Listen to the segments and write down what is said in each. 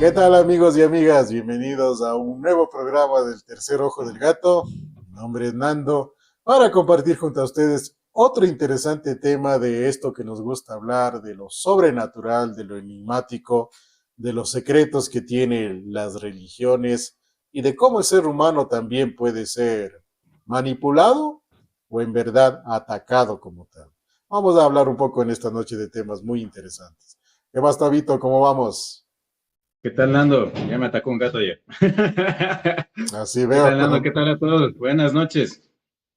¿Qué tal amigos y amigas? Bienvenidos a un nuevo programa del Tercer Ojo del Gato. Mi nombre es Nando para compartir junto a ustedes otro interesante tema de esto que nos gusta hablar, de lo sobrenatural, de lo enigmático, de los secretos que tienen las religiones y de cómo el ser humano también puede ser manipulado o en verdad atacado como tal. Vamos a hablar un poco en esta noche de temas muy interesantes. ¿Qué más, Tabito? ¿Cómo vamos? ¿Qué tal, Nando? Ya me atacó un gato ya. Así ¿Qué veo. tal, Nando? ¿Qué tal a todos? Buenas noches.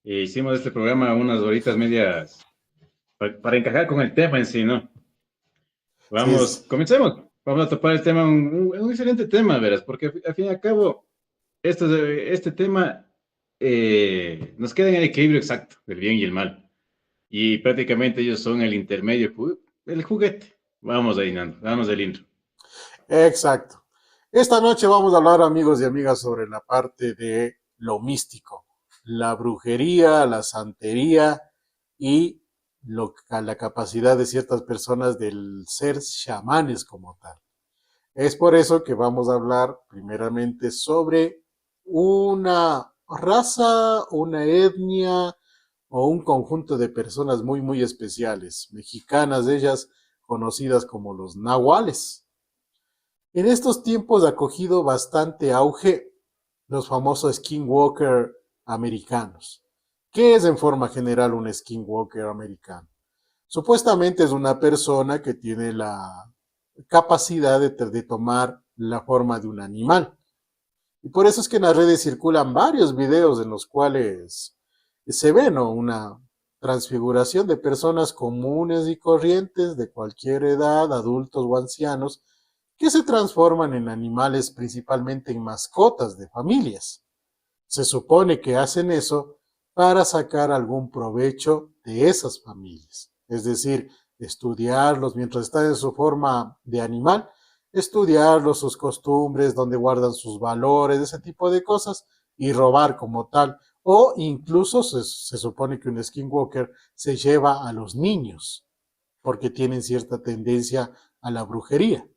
Hicimos este programa unas horitas medias para encajar con el tema en sí, ¿no? Sí, Vamos, comencemos. Vamos a topar el tema, un excelente tema, verás, porque al fin y al cabo, este tema nos queda en el equilibrio exacto del bien y el mal. Y prácticamente ellos son el intermedio, el juguete. Vamos ahí, Nando, vamos del intro. exacto. Esta noche vamos a hablar, amigos y amigas, sobre la parte de lo místico, la brujería, la santería y la capacidad de ciertas personas del ser chamanes como tal. Es por eso que vamos a hablar primeramente sobre una raza, una etnia o un conjunto de personas muy, muy especiales, mexicanas, ellas conocidas como los nahuales. En estos tiempos ha cogido bastante auge los famosos skinwalker americanos. ¿Qué es en forma general un skinwalker americano? Supuestamente es una persona que tiene la capacidad de tomar la forma de un animal. Y por eso es que en las redes circulan varios videos en los cuales se ve, ¿no?, una transfiguración de personas comunes y corrientes de cualquier edad, adultos o ancianos, que se transforman en animales, principalmente en mascotas de familias. Se supone que hacen eso para sacar algún provecho de esas familias. Es decir, estudiarlos mientras están en su forma de animal, estudiarlos, sus costumbres, donde guardan sus valores, ese tipo de cosas, y robar como tal. O incluso se supone que un skinwalker se lleva a los niños, porque tienen cierta tendencia a la brujería.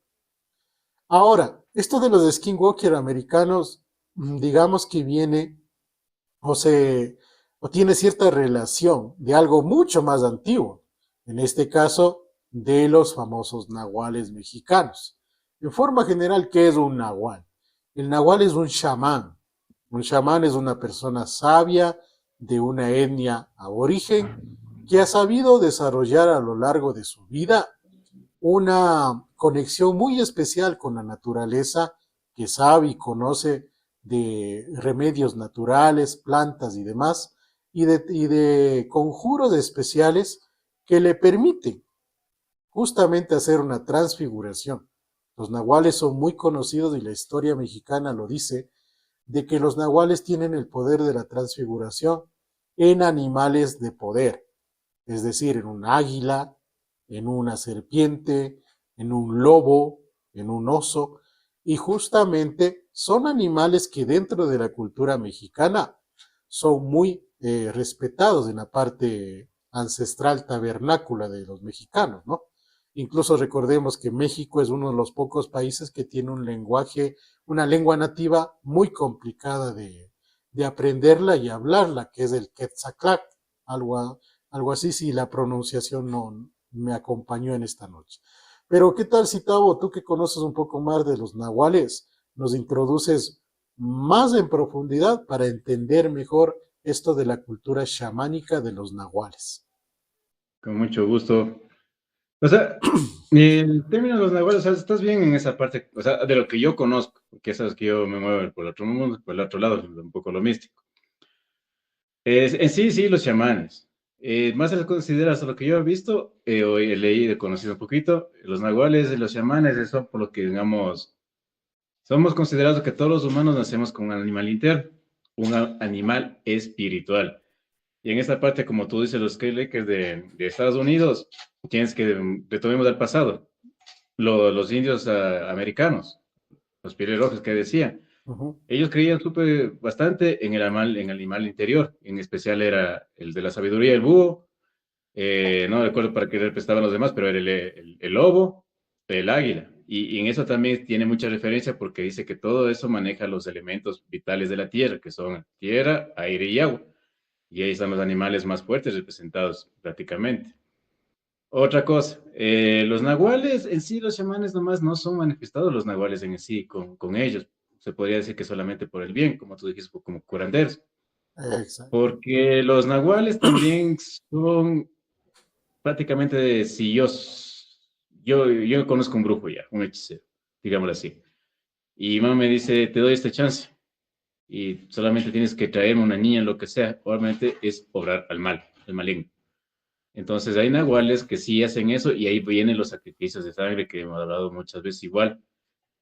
Ahora, esto de los skinwalker americanos, digamos que viene o se o tiene cierta relación de algo mucho más antiguo, en este caso de los famosos nahuales mexicanos. En forma general, ¿qué es un nahual? El nahual es un chamán. Un chamán es una persona sabia de una etnia aborigen que ha sabido desarrollar a lo largo de su vida una conexión muy especial con la naturaleza, que sabe y conoce de remedios naturales, plantas y demás, y de conjuros especiales que le permiten justamente hacer una transfiguración. Los nahuales son muy conocidos y la historia mexicana lo dice, de que los nahuales tienen el poder de la transfiguración en animales de poder, es decir, en un águila, en una serpiente, en un lobo, en un oso, y justamente son animales que dentro de la cultura mexicana son muy respetados en la parte ancestral tabernácula de los mexicanos, ¿no? Incluso recordemos que México es uno de los pocos países que tiene un lenguaje, una lengua nativa muy complicada de aprenderla y hablarla, que es el Quetzalcoatl, algo, algo así, si la pronunciación no me acompañó en esta noche. Pero ¿qué tal si, Tavo, tú que conoces un poco más de los nahuales, nos introduces más en profundidad para entender mejor esto de la cultura chamánica de los nahuales? Con mucho gusto. O sea, el término de los nahuales, o sea, estás bien en esa parte, o sea, de lo que yo conozco, porque sabes que yo me muevo por el otro mundo, por el otro lado, un poco lo místico. En sí, sí, los chamanes. Más se les considera, hasta lo que yo he visto, o he leído, he conocido un poquito, los nahuales y los chamanes, eso por lo que, digamos, somos considerados que todos los humanos nacemos con un animal interno, un animal espiritual. Y en esta parte, como tú dices, los Lakers de Estados Unidos, tienes que retomemos al pasado. Los indios americanos, los pieles rojas que decía, Uh -huh. ellos creían bastante en el animal interior, en especial era el de la sabiduría, el búho, no recuerdo para qué representaban los demás, pero era el lobo, el águila. Y en eso también tiene mucha referencia porque dice que todo eso maneja los elementos vitales de la tierra, que son tierra, aire y agua. Y ahí están los animales más fuertes representados prácticamente. Otra cosa, los nahuales en sí, los chamanes nomás no son manifestados los nahuales en sí con ellos. Se podría decir que solamente por el bien, como tú dijiste, como curanderos. Exacto. Porque los nahuales también son prácticamente, si yo conozco un brujo ya, un hechicero, digámoslo así. Y mamá me dice, te doy esta chance. Y solamente tienes que traerme una niña, lo que sea. Obviamente es obrar al mal, al maligno. Entonces hay nahuales que sí hacen eso y ahí vienen los sacrificios de sangre que hemos hablado muchas veces igual.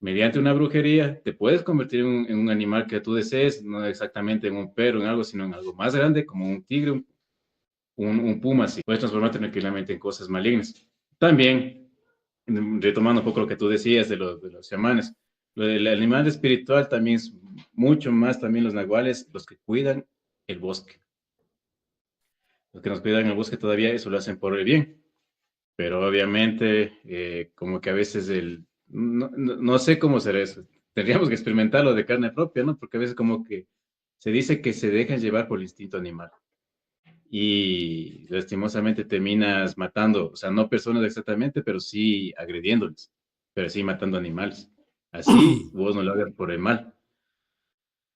Mediante una brujería te puedes convertir en un animal que tú desees, no exactamente en un perro, en algo, sino en algo más grande, como un tigre, un puma, así. Puedes transformarte tranquilamente en cosas malignas. También, retomando un poco lo que tú decías de los chamanes, lo del animal espiritual también es mucho más también los nahuales, los que cuidan el bosque. Los que nos cuidan el bosque todavía eso lo hacen por el bien. Pero obviamente, como que a veces no sé cómo será eso. Tendríamos que experimentarlo de carne propia, ¿no? Porque a veces como que se dice que se dejan llevar por el instinto animal y lastimosamente terminas matando, o sea, no personas exactamente, pero sí agrediéndoles, pero sí matando animales. Así vos no lo hagas por el mal.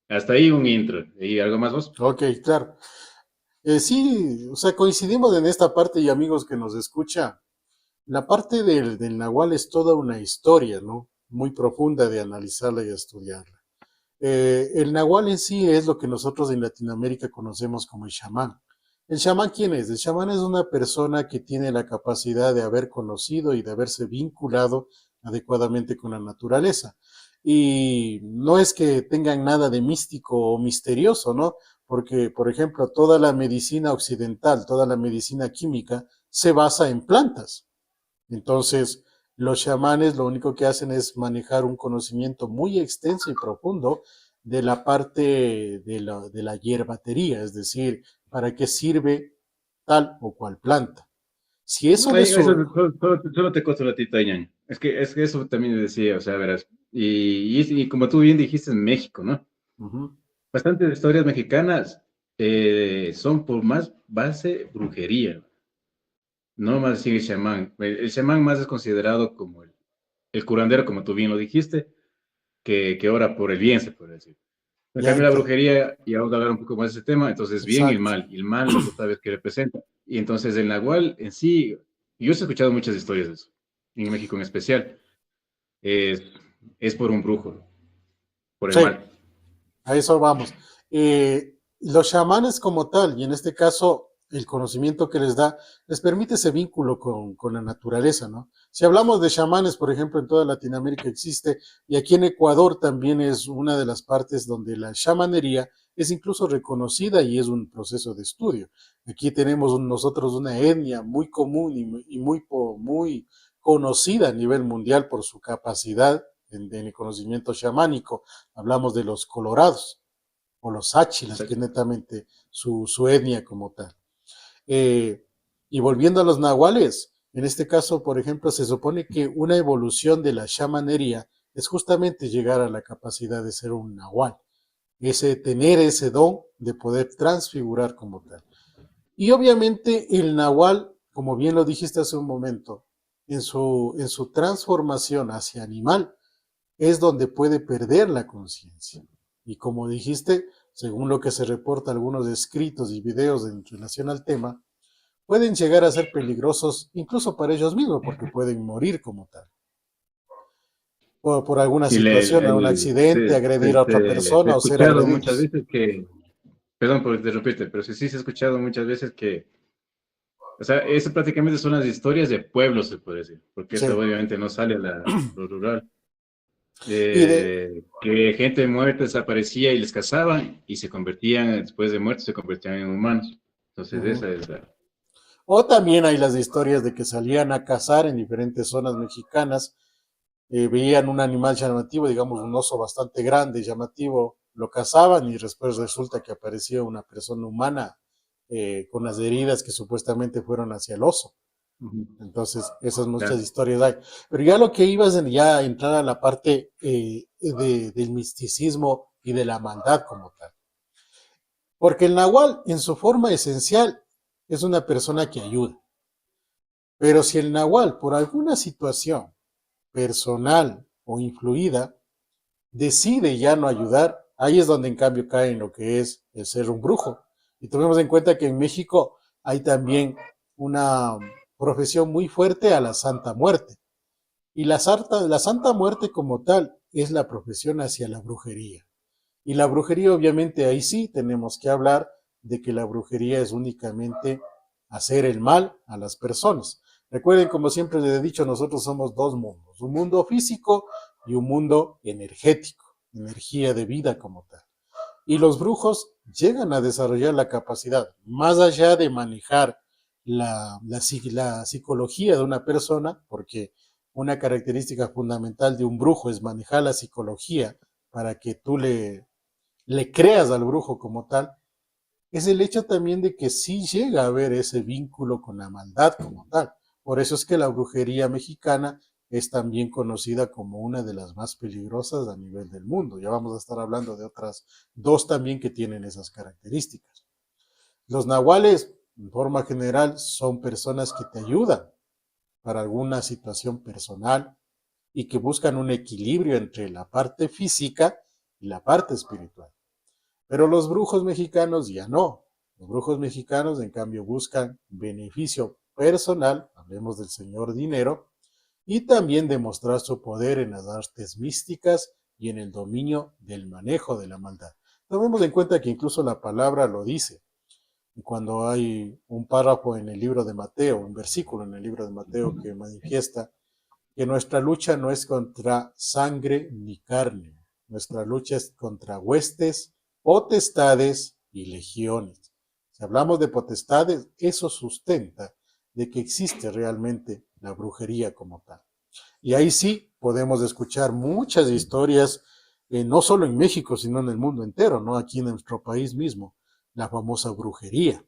Hasta ahí un intro. ¿Y algo más vos? Ok, claro. Sí, o sea, coincidimos en esta parte y amigos que nos escucha, la parte del Nahual es toda una historia, ¿no? Muy profunda de analizarla y estudiarla. El Nahual en sí es lo que nosotros en Latinoamérica conocemos como el chamán. ¿El chamán quién es? El chamán es una persona que tiene la capacidad de haber conocido y de haberse vinculado adecuadamente con la naturaleza. Y no es que tengan nada de místico o misterioso, ¿no? Porque, por ejemplo, toda la medicina occidental, toda la medicina química se basa en plantas. Entonces, los chamanes lo único que hacen es manejar un conocimiento muy extenso y profundo de la parte de la hierbatería, es decir, para qué sirve tal o cual planta. Si eso le Ay, eso su... solo te costó la tita, ñaño. Es que eso también me decía, o sea, verás. Y como tú bien dijiste, en México, ¿no? Ujú. Bastantes historias mexicanas son por más base brujería, no más así el chamán. El chamán más es considerado como el curandero, como tú bien lo dijiste, que ora por el bien, se puede decir. En Ya, cambio, la brujería, y vamos a hablar un poco más de ese tema, entonces bien exacto. y el mal, tú sabes qué representa. Y entonces el nahual en sí, yo he escuchado muchas historias de eso, en México en especial, es, es por un brujo, por el Sí, mal. a eso vamos. Los chamanes como tal, y en este caso el conocimiento que les da, les permite ese vínculo con la naturaleza, ¿no? Si hablamos de chamanes, por ejemplo, en toda Latinoamérica existe, y aquí en Ecuador también es una de las partes donde la chamanería es incluso reconocida y es un proceso de estudio. Aquí tenemos nosotros una etnia muy común y muy conocida a nivel mundial por su capacidad en el conocimiento chamánico. Hablamos de los colorados o los áchilas, que es Exacto. netamente su etnia como tal. Eh, y volviendo a los nahuales, en este caso, por ejemplo, se supone que una evolución de la chamanería es justamente llegar a la capacidad de ser un nahual, ese tener ese don de poder transfigurar como tal. Y obviamente el nahual, como bien lo dijiste hace un momento, en su transformación hacia animal, es donde puede perder la conciencia. Y como dijiste, según lo que se reporta algunos escritos y videos en relación al tema, pueden llegar a ser peligrosos incluso para ellos mismos porque pueden morir como tal. O por alguna Y situación, a un accidente, agredir a otra se ha persona o ser escuchado muchas agredidos. veces que, perdón por interrumpirte, pero sí se ha escuchado muchas veces que, o sea, eso prácticamente son las historias de pueblos, se puede decir, porque Sí. esto obviamente no sale a lo rural. Y de, Que gente muerta desaparecía y les cazaban y se convertían, después de muertos, se convertían en humanos. Entonces, uh-huh. esa es la... O también hay las historias de que salían a cazar en diferentes zonas mexicanas, veían un animal llamativo, digamos un oso bastante grande, llamativo, lo cazaban y después resulta que aparecía una persona humana con las heridas que supuestamente fueron hacia el oso. Ujú. Entonces, esas muchas Claro. historias hay. Pero ya lo que ibas en ya a entrar a la parte del misticismo y de la maldad como tal. Porque el nahual, en su forma esencial, es una persona que ayuda. Pero si el nahual, por alguna situación personal o influida, decide ya no ayudar, ahí es donde en cambio cae en lo que es el ser un brujo. Y tomemos en cuenta que en México hay también una profesión muy fuerte a la Santa Muerte. Y la Santa Muerte como tal es la profesión hacia la brujería. Y la brujería, obviamente, ahí sí tenemos que hablar de que la brujería es únicamente hacer el mal a las personas. Recuerden, como siempre les he dicho, nosotros somos dos mundos, un mundo físico y un mundo energético, energía de vida como tal. Y los brujos llegan a desarrollar la capacidad, más allá de manejar la psicología de una persona, porque una característica fundamental de un brujo es manejar la psicología para que tú le creas al brujo como tal, es el hecho también de que sí llega a haber ese vínculo con la maldad como tal. Por eso es que la brujería mexicana es también conocida como una de las más peligrosas a nivel del mundo. Ya vamos a estar hablando de otras dos también que tienen esas características. Los nahuales, en forma general, son personas que te ayudan para alguna situación personal y que buscan un equilibrio entre la parte física y la parte espiritual. Pero los brujos mexicanos ya no. Los brujos mexicanos, en cambio, buscan beneficio personal, hablemos del señor dinero, y también demostrar su poder en las artes místicas y en el dominio del manejo de la maldad. Tomemos en cuenta que incluso la palabra lo dice. Y cuando hay un párrafo en el libro de Mateo, un versículo en el libro de Mateo que manifiesta que nuestra lucha no es contra sangre ni carne, nuestra lucha es contra huestes, potestades y legiones. Si hablamos de potestades, eso sustenta de que existe realmente la brujería como tal. Y ahí sí podemos escuchar muchas historias, no solo en México, sino en el mundo entero, ¿no? Aquí en nuestro país mismo, la famosa brujería.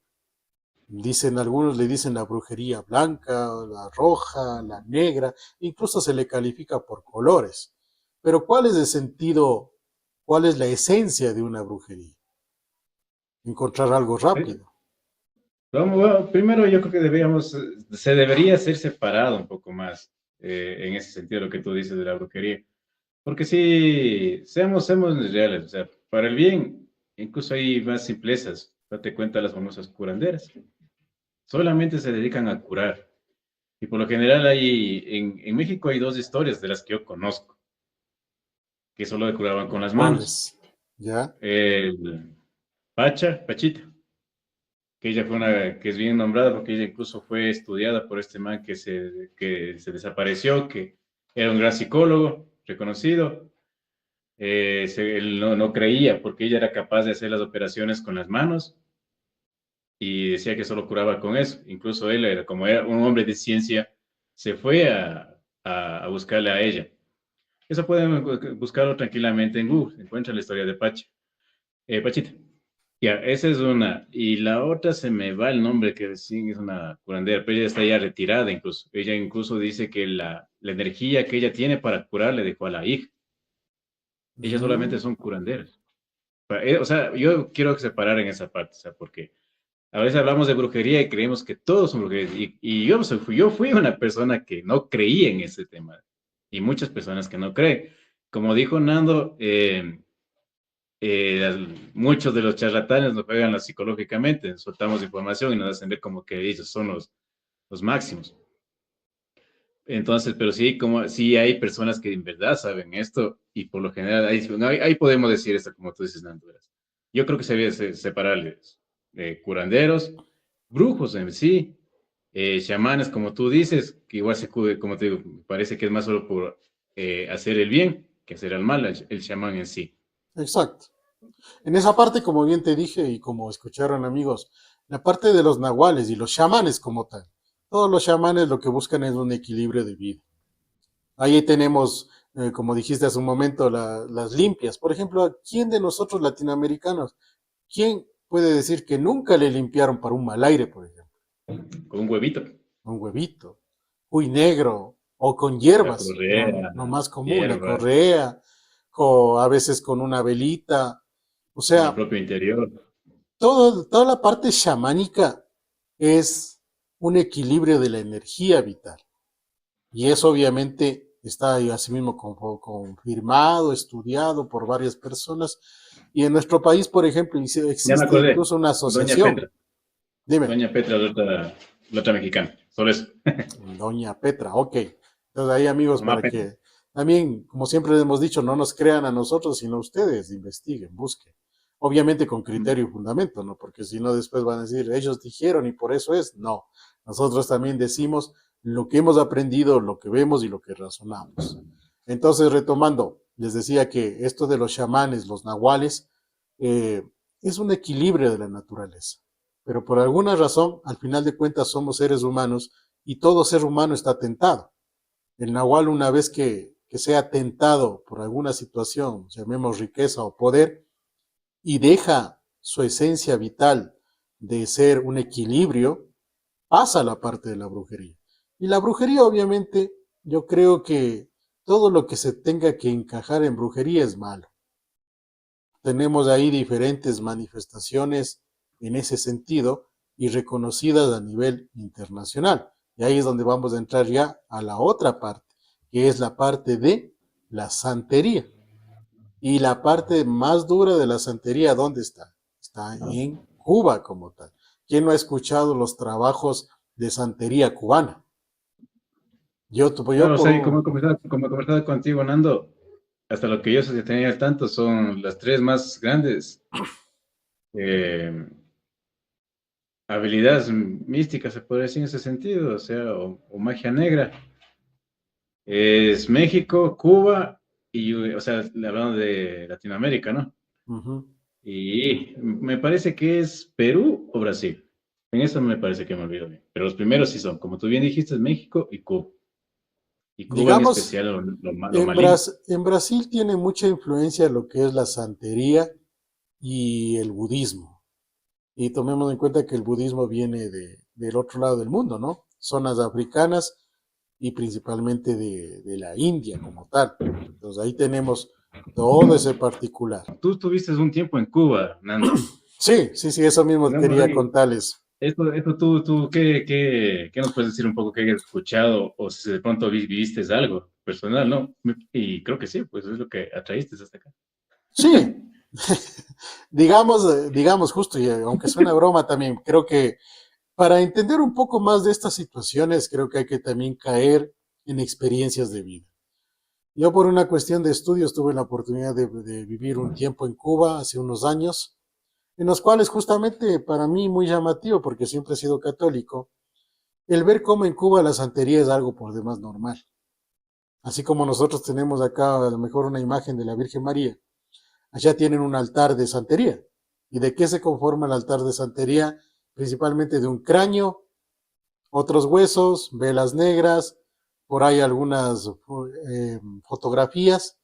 Dicen, algunos le dicen la brujería blanca, la roja, la negra, incluso se le califica por colores. Pero ¿cuál es el sentido, cuál es la esencia de una brujería? Encontrar algo Eh, rápido. Bueno, primero yo creo que se debería ser separado un poco más en ese sentido lo que tú dices de la brujería. Porque si seamos reales, o sea, para el bien, incluso hay más simplezas. Date cuenta las famosas curanderas. Solamente se dedican a curar. Y por lo general en México hay dos historias de las que yo conozco, que solo curaban con las manos. ¿Cuáles? ¿Ya? El Pachita, que ella fue una que es bien nombrada porque ella incluso fue estudiada por este man que se desapareció, que era un gran psicólogo reconocido. Él no creía porque ella era capaz de hacer las operaciones con las manos y decía que solo curaba con eso. Incluso él, como era un hombre de ciencia, se fue a buscarle a ella. Eso pueden buscarlo tranquilamente en Google. Encuentran la historia de Pachita. Ya, esa es una. Y la otra se me va el nombre, que sí es una curandera, pero ella está ya retirada incluso. Ella incluso dice que la energía que ella tiene para curar le dejó a la hija. Ellas solamente Mm, son curanderas. O sea, yo quiero separar en esa parte, o sea, porque a veces hablamos de brujería y creemos que todos son brujerías. Y yo fui una persona que no creía en ese tema. Y muchas personas que no creen. Como dijo Nando, muchos de los charlatanes nos pegan psicológicamente, soltamos información y nos hacen ver como que ellos son los máximos. Entonces, pero sí, como sí hay personas que en verdad saben esto y por lo general ahí podemos decir esto como tú dices, Nando. Yo creo que se debe separarles curanderos, brujos en sí, chamanes, como tú dices, que igual como te digo, parece que es más solo por hacer el bien que hacer el mal, el chamán en sí. exacto. En esa parte, como bien te dije y como escucharon amigos, la parte de los nahuales y los chamanes como tal. Todos los chamanes lo que buscan es un equilibrio de vida. Ahí tenemos, como dijiste hace un momento, las limpias. Por ejemplo, ¿quién de nosotros latinoamericanos, quién puede decir que nunca le limpiaron para un mal aire, por ejemplo? Con un huevito. un huevito, cuy negro, o con La hierbas, correa, lo más común, la hierba, correa, o a veces con una velita. O en el sea, propio interior. toda la parte chamánica es un equilibrio de la energía vital. Y eso obviamente está ahí asimismo confirmado, estudiado por varias personas. Y en nuestro país, por ejemplo, Ya me existe acordé. incluso una Doña asociación. Petra. Dime. Doña Petra, la otra mexicana. Solo eso. Doña Petra, ok. Entonces ahí amigos, Mamá para Petra. que también, como siempre hemos dicho, no nos crean a nosotros, sino ustedes, investiguen, busquen. Obviamente con criterio y fundamento, ¿no? Porque si no después van a decir, ellos dijeron y por eso es. No, nosotros también decimos lo que hemos aprendido, lo que vemos y lo que razonamos. Entonces, retomando, les decía que esto de los chamanes, los nahuales, es un equilibrio de la naturaleza. Pero por alguna razón, al final de cuentas, somos seres humanos y todo ser humano está tentado. El nahual, una vez que sea tentado por alguna situación, llamemos riqueza o poder, y deja su esencia vital de ser un equilibrio, pasa a la parte de la brujería. Y la brujería, obviamente, yo creo que todo lo que se tenga que encajar en brujería es malo. Tenemos ahí diferentes manifestaciones en ese sentido y reconocidas a nivel internacional. Y ahí es donde vamos a entrar ya a la otra parte, que es la parte de la santería. Y la parte más dura de la santería, ¿dónde está? Está en Cuba como tal. ¿Quién no ha escuchado los trabajos de santería cubana? Yo Claro, o por sea, y un... como conversaba contigo, Nando, hasta lo que yo tenía al tanto son las tres más grandes eh, habilidades místicas, se puede decir en ese sentido, o sea, o magia negra. Es México, Cuba y, o sea, hablando de Latinoamérica, ¿no? Ujú. Y me parece que es Perú o Brasil. En eso me parece que me olvido bien. Pero los primeros sí son, como tú bien dijiste, es México y Cuba. Y Cuba en Digamos, especial, lo maligno. En Brasil tiene mucha influencia lo que es la santería y el budismo. Y tomemos en cuenta que el budismo viene del otro lado del mundo, ¿no? Zonas africanas y principalmente de la India como tal. Entonces ahí tenemos todo ese particular. Tú estuviste un tiempo en Cuba, Nando. Sí, sí, sí, eso mismo Digamos quería ahí, contarles. esto tú ¿qué nos puedes decir un poco que hayas escuchado o si de pronto viviste algo personal, ¿no? Y creo que sí, pues es lo que atraíste hasta acá. Sí, digamos justo, y aunque suena broma también, creo que para entender un poco más de estas situaciones, creo que hay que también caer en experiencias de vida. Yo por una cuestión de estudios tuve la oportunidad de vivir un tiempo en Cuba hace unos años, en los cuales justamente para mí muy llamativo, porque siempre he sido católico, el ver cómo en Cuba la santería es algo por demás normal. Así como nosotros tenemos acá a lo mejor una imagen de la Virgen María, allá tienen un altar de santería. ¿Y de qué se conforma el altar de santería? Principalmente de un cráneo, otros huesos, velas negras, por ahí algunas fotografías.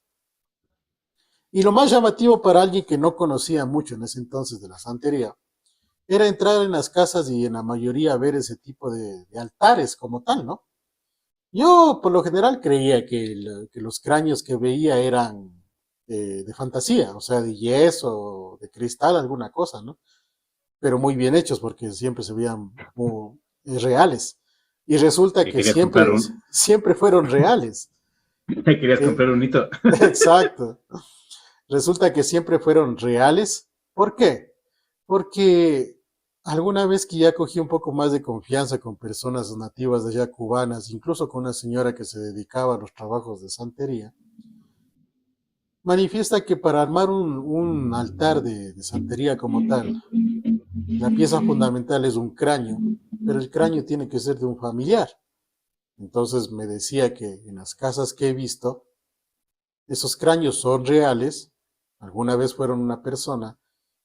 Y lo más llamativo para alguien que no conocía mucho en ese entonces de la santería, era entrar en las casas y en la mayoría ver ese tipo de altares como tal, ¿no? Yo por lo general creía que los cráneos que veía eran de fantasía, o sea, de yeso, de cristal, alguna cosa, ¿no? Pero muy bien hechos porque siempre se veían muy reales. Y resulta Que que querías comprar siempre fueron reales. querías Eh, comprar un hito. exacto. Resulta que siempre fueron reales. ¿Por qué? Porque alguna vez que ya cogí un poco más de confianza con personas nativas de allá cubanas, incluso con una señora que se dedicaba a los trabajos de santería, manifiesta que para armar un altar de santería como tal, la pieza fundamental es un cráneo, pero el cráneo tiene que ser de un familiar. Entonces me decía que en las casas que he visto, esos cráneos son reales, alguna vez fueron una persona,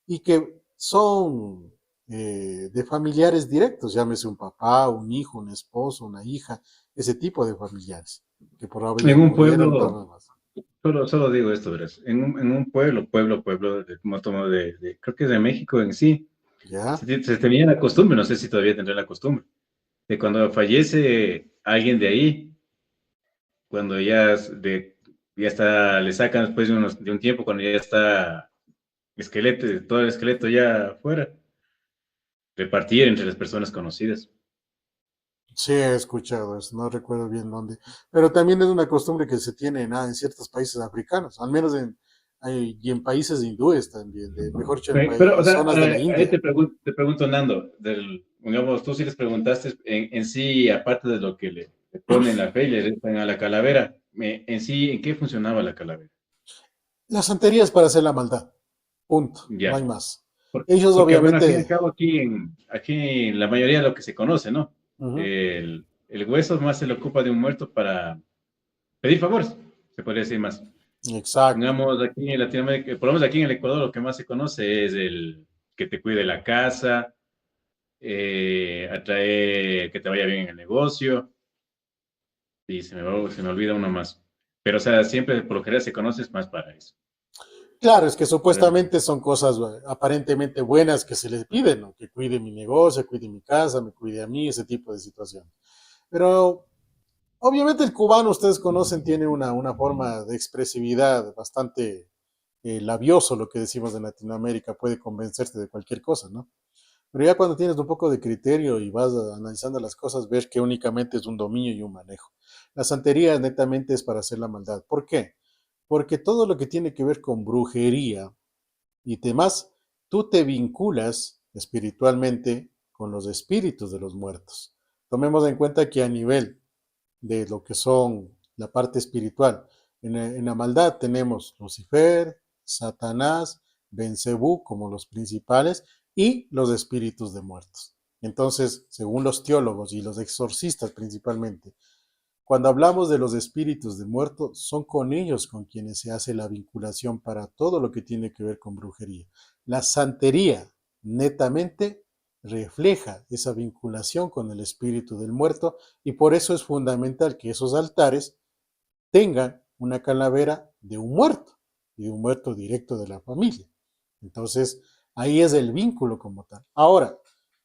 y que son de familiares directos, llámese un papá, un hijo, un esposo, una hija, ese tipo de familiares, que probablemente En ya un murieron, pueblo, todo más. solo digo esto, verás. En un pueblo, como tomo creo que es de México en sí, ¿Ya? se tenía la costumbre, no sé si todavía tendrá la costumbre, de cuando fallece alguien de ahí, cuando ya está, le sacan después de un tiempo, cuando ya está esqueleto, todo el esqueleto ya afuera, repartir entre las personas conocidas. Sí, he escuchado eso, no recuerdo bien dónde. Pero también es una costumbre que se tiene en ciertos países africanos, al menos y en países hindúes también, mejor dicho, Pero, o en sea, zonas de la ahí India. te pregunto, Nando, digamos, tú sí les preguntaste en sí, aparte de lo que le ponen la fe y le rezan a la calavera, en sí, ¿en qué funcionaba la calavera? La santería es para hacer la maldad, punto, no hay Ya. más. Por- Ellos Porque, bueno, al fin y al obviamente, cabo, aquí en la mayoría de lo que se conoce, ¿no? ujú, El hueso más se le ocupa de un muerto para pedir favores, se podría decir más. exacto, Pongamos aquí en Latinoamérica, por lo menos aquí en el Ecuador, lo que más se conoce es el que te cuide la casa, atraer que te vaya bien en el negocio, y se me olvida uno más. Pero, o sea, siempre por lo general se conoce es más para eso. claro, es que Para- supuestamente son cosas aparentemente buenas que se les piden, ¿no? Que cuide mi negocio, cuide mi casa, me cuide a mí, ese tipo de situación. Pero obviamente el cubano, ustedes conocen, tiene una forma de expresividad bastante labioso, lo que decimos en Latinoamérica, puede convencerte de cualquier cosa, ¿no? Pero ya cuando tienes un poco de criterio y vas analizando las cosas, ves que únicamente es un dominio y un manejo. La santería netamente es para hacer la maldad. ¿Por qué? Porque todo lo que tiene que ver con brujería y demás, tú te vinculas espiritualmente con los espíritus de los muertos. Tomemos en cuenta que a nivel de lo que son la parte espiritual. En la maldad tenemos Lucifer, Satanás, Bencebú como los principales y los espíritus de muertos. Entonces, según los teólogos y los exorcistas principalmente, cuando hablamos de los espíritus de muertos, son con ellos con quienes se hace la vinculación para todo lo que tiene que ver con brujería. La santería, netamente, refleja esa vinculación con el espíritu del muerto y por eso es fundamental que esos altares tengan una calavera de un muerto y de un muerto directo de la familia. Entonces, ahí es el vínculo como tal. Ahora,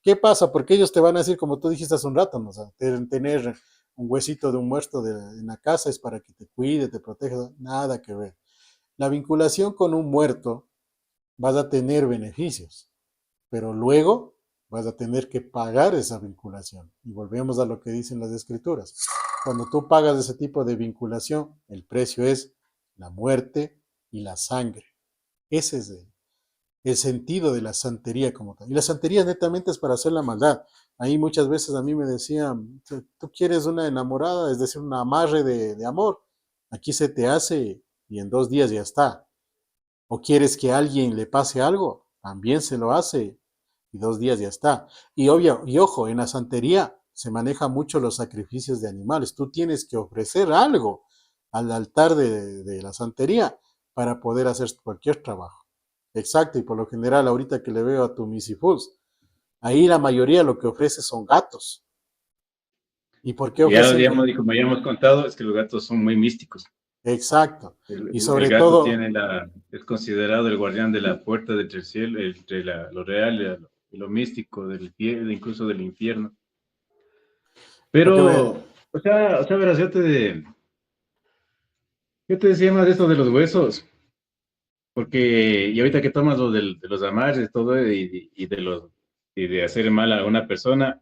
¿qué pasa? Porque ellos te van a decir, como tú dijiste hace un rato, ¿no? O sea, tener un huesito de un muerto en la casa es para que te cuide, te proteja, nada que ver. La vinculación con un muerto vas a tener beneficios, pero luego vas a tener que pagar esa vinculación. Y volvemos a lo que dicen las escrituras. Cuando tú pagas ese tipo de vinculación, el precio es la muerte y la sangre. Ese es el sentido de la santería como tal. Y la santería netamente es para hacer la maldad. Ahí muchas veces a mí me decían, tú quieres una enamorada, es decir, un amarre de amor. Aquí se te hace y en 2 días ya está. O quieres que a alguien le pase algo, también se lo hace y 2 días ya está. Y obvio, y ojo, en la santería se maneja mucho los sacrificios de animales. Tú tienes que ofrecer algo al altar de la santería para poder hacer cualquier trabajo. Exacto, y por lo general ahorita que le veo a tu Missy Foods, ahí la mayoría lo que ofrece son gatos. ¿Y por qué Y ya, ofrecen? como ya hemos contado, es que los gatos son muy místicos. Exacto. Y El sobre gato todo, tiene es considerado el guardián de la puerta entre el cielo, entre lo real y lo místico, incluso del infierno. lo que Pero, me, verás, yo te decía más de esto de los huesos, porque y ahorita que tomas de los amarres, todo, y de hacer mal a una persona,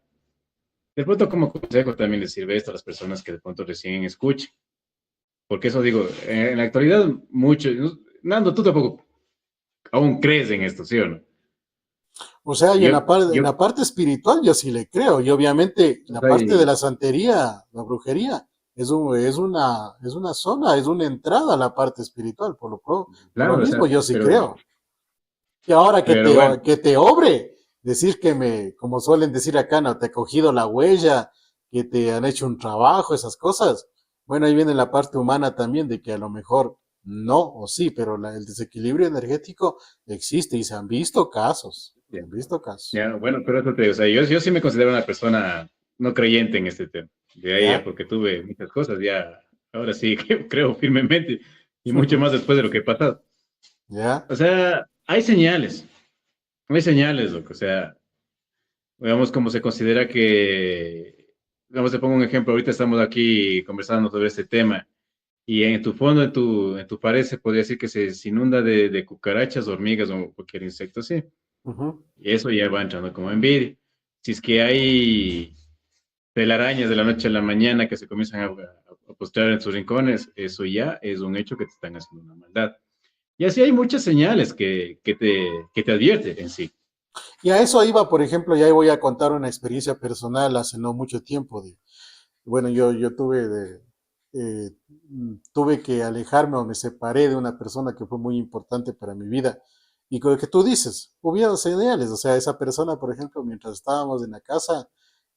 de pronto como consejo también les sirve esto a las personas que de pronto recién escuchen. Porque eso digo, en la actualidad, mucho, Nando, tú tampoco aún crees en esto, ¿sí o no? O sea, y Yo, en yo, la parte espiritual yo sí le creo. Y obviamente o la sea, parte de la santería, la brujería, es una zona, es una entrada a la parte espiritual. Por lo claro, o mismo sea, yo sí creo. Y ahora pero bueno, que te obre, decir como suelen decir acá, no, te he cogido la huella, que te han hecho un trabajo, esas cosas. Bueno, ahí viene la parte humana también de que a lo mejor no o sí, pero el desequilibrio energético existe y se han visto casos. Se ya, han visto casos. ya, bueno, pero eso te digo, o sea, yo sí me considero una persona no creyente en este tema. De ahí, ¿Ya? porque tuve muchas cosas, ya, ahora sí creo firmemente, y mucho más después de lo que he pasado. ¿Ya? O sea, hay señales, loco, o sea, digamos como se considera que vamos, te pongo un ejemplo, ahorita estamos aquí conversando sobre este tema y en tu fondo, en tu pared se podría decir que se inunda de cucarachas, hormigas o cualquier insecto así. Ujú. Y eso ya va entrando como envidia. Si es que hay telarañas de la noche a la mañana que se comienzan a postrar en sus rincones, eso ya es un hecho que te están haciendo una maldad. Y así hay muchas señales que te advierten en sí. Y a eso iba, por ejemplo, ya voy a contar una experiencia personal hace no mucho tiempo. Bueno, yo tuve que alejarme o me separé de una persona que fue muy importante para mi vida. Y con lo que tú dices, hubieron señales, o sea, esa persona, por ejemplo, mientras estábamos en la casa,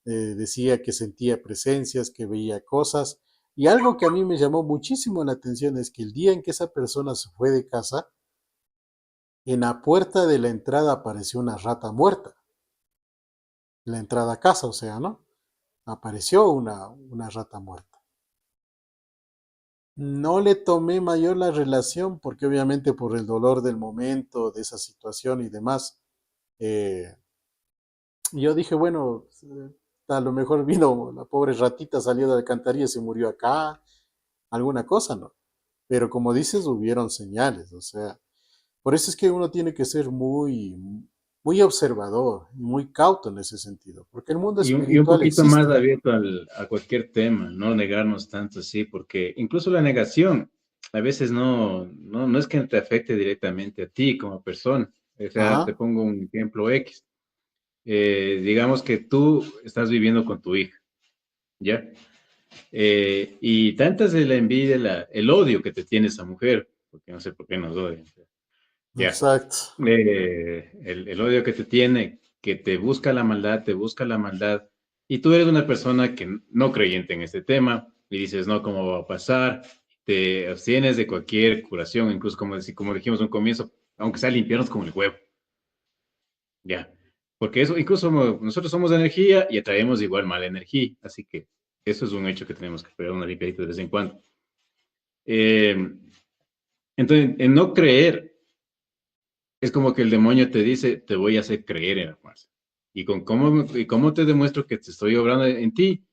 decía que sentía presencias, que veía cosas. Y algo que a mí me llamó muchísimo la atención es que el día en que esa persona se fue de casa, en la puerta de la entrada apareció una rata muerta. La entrada a casa, o sea, ¿no? Apareció una rata muerta. No le tomé mayor la relación porque obviamente por el dolor del momento, de esa situación y demás, eh, yo dije, bueno, a lo mejor vino la pobre ratita, salió de la alcantarilla y se murió acá, alguna cosa, ¿no? Pero como dices, hubieron señales, o sea, por eso es que uno tiene que ser muy observador y muy cauto en ese sentido, porque el mundo Y un espiritual poquito más existe. abierto a cualquier tema, no negarnos tanto así, porque incluso la negación a veces no es que te afecte directamente a ti como persona. O sea, te Ajá, pongo un ejemplo X. Digamos que tú estás viviendo con tu hija, ¿ya? Y tanta es la envidia, el odio que te tiene esa mujer, porque no sé por qué nos odian, ya. exacto, El odio que te tiene, que te busca la maldad, te busca la maldad, y tú eres una persona que no creyente en este tema, y dices, no, ¿cómo va a pasar? Te abstienes de cualquier curación, incluso como dijimos en un comienzo, aunque sea limpiarnos con el huevo, ya. Porque eso, incluso nosotros somos de energía y atraemos igual mala energía, así que eso es un hecho que tenemos que pegar una limpiadita de vez en cuando. Eh, entonces, en no creer, es como que el demonio te dice, te voy a hacer creer en la fuerza. Y cómo te demuestro que te estoy obrando en ti,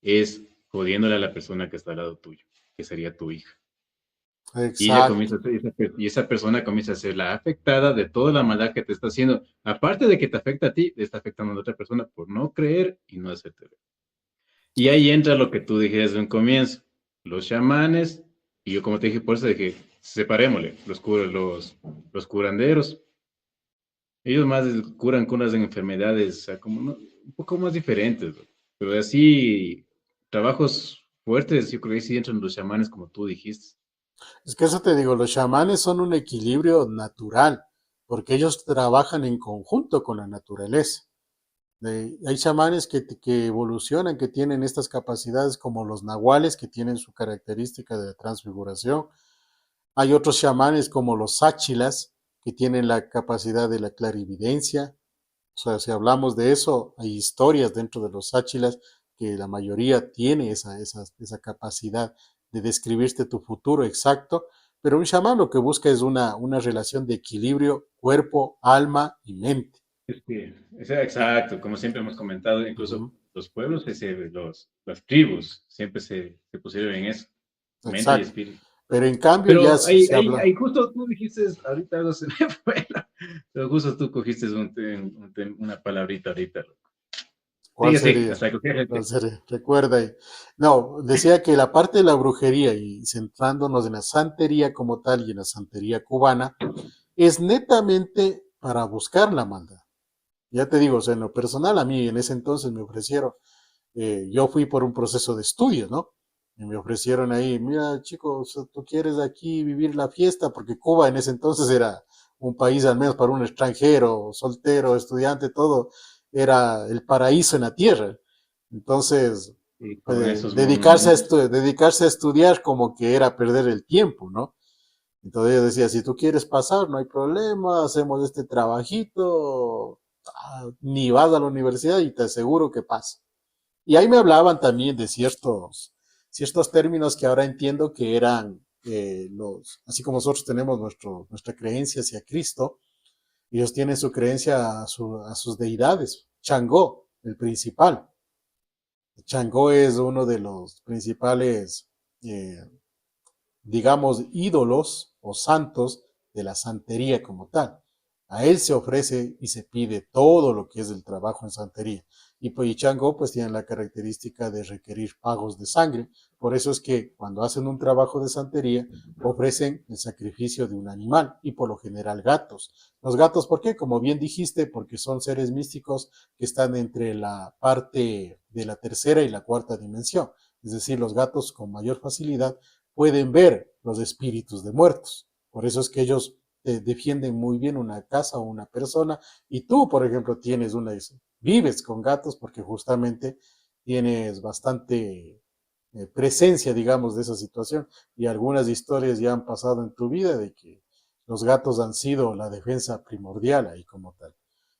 es jodiéndole a la persona que está al lado tuyo, que sería tu hija. Y ella exacto. comienza a ser, y esa persona comienza a ser la afectada de toda la maldad que te está haciendo. Aparte de que te afecta a ti, te está afectando a la otra persona por no creer y no hacerte ver. Y ahí entra lo que tú dijiste desde un comienzo. Los chamanes, y yo como te dije, por eso dije, separémosle, los curanderos. Ellos más curan curas de enfermedades, o sea, como un poco más diferentes, ¿no? Pero así, trabajos fuertes, yo creo que sí entran los chamanes, como tú dijiste. Es que eso te digo, los chamanes son un equilibrio natural, porque ellos trabajan en conjunto con la naturaleza. Hay chamanes que evolucionan, que tienen estas capacidades como los nahuales, que tienen su característica de transfiguración. Hay otros chamanes como los sáchilas, que tienen la capacidad de la clarividencia. O sea, si hablamos de eso, hay historias dentro de los sáchilas que la mayoría tiene esa capacidad de describirte tu futuro exacto, pero un chamán lo que busca es una relación de equilibrio cuerpo, alma y mente. Exacto, como siempre hemos comentado, incluso Ujú. los pueblos, las tribus, siempre se pusieron en eso, mente y Exacto. espíritu. Pero en cambio ya Pero ahí, se ahí, habla. ahí justo tú dijiste, ahorita algo se me fue, pero justo tú cogiste una palabrita ahorita. ¿Cuál Sigue, sigue, sería? hasta cualquier ¿Cuál gente. sería? Recuerda ahí. No, decía que la parte de la brujería y centrándonos en la santería como tal y en la santería cubana es netamente para buscar la maldad. Ya te digo, o sea, en lo personal a mí en ese entonces me ofrecieron, yo fui por un proceso de estudio, ¿no? Y me ofrecieron ahí, mira chicos, tú quieres aquí vivir la fiesta, porque Cuba en ese entonces era un país, al menos para un extranjero, soltero, estudiante, todo, era el paraíso en la tierra. Entonces, Y con esos monumentos. dedicarse a estudiar como que era perder el tiempo, ¿no? Entonces yo decía, si tú quieres pasar, no hay problema, hacemos este trabajito, ni vas a la universidad y te aseguro que pasa. Y ahí me hablaban también de ciertos términos que ahora entiendo que eran así como nosotros tenemos nuestra creencia hacia Cristo, ellos tienen su creencia a sus deidades. Changó, el principal. Changó es uno de los principales, eh, digamos, ídolos o santos de la santería como tal. A él se ofrece y se pide todo lo que es el trabajo en santería. Y pues y Changó pues tiene la característica de requerir pagos de sangre. Por eso es que cuando hacen un trabajo de santería ofrecen el sacrificio de un animal y por lo general gatos. Los gatos, ¿por qué? Como bien dijiste, porque son seres místicos que están entre la parte de la tercera y la cuarta dimensión. Es decir, los gatos con mayor facilidad pueden ver los espíritus de muertos. Por eso es que ellos defienden muy bien una casa o una persona. Y tú, por ejemplo, tienes una, vives con gatos porque justamente tienes bastante presencia, digamos, de esa situación. Y algunas historias ya han pasado en tu vida de que los gatos han sido la defensa primordial ahí como tal.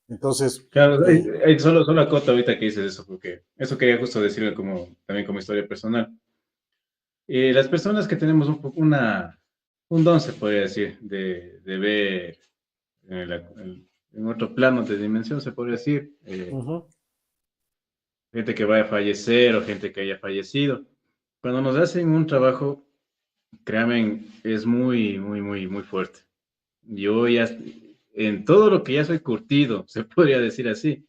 Entonces, Claro, eh, solo acoto ahorita que dices eso, porque eso quería justo decirlo como, también como historia personal. Las personas que tenemos un don, se podría decir, de ver en otro plano de dimensión, se podría decir, uh-huh, gente que vaya a fallecer o gente que haya fallecido. Cuando nos hacen un trabajo, créanme, es muy, muy, muy, muy fuerte. Yo ya, en todo lo que ya soy curtido, se podría decir así,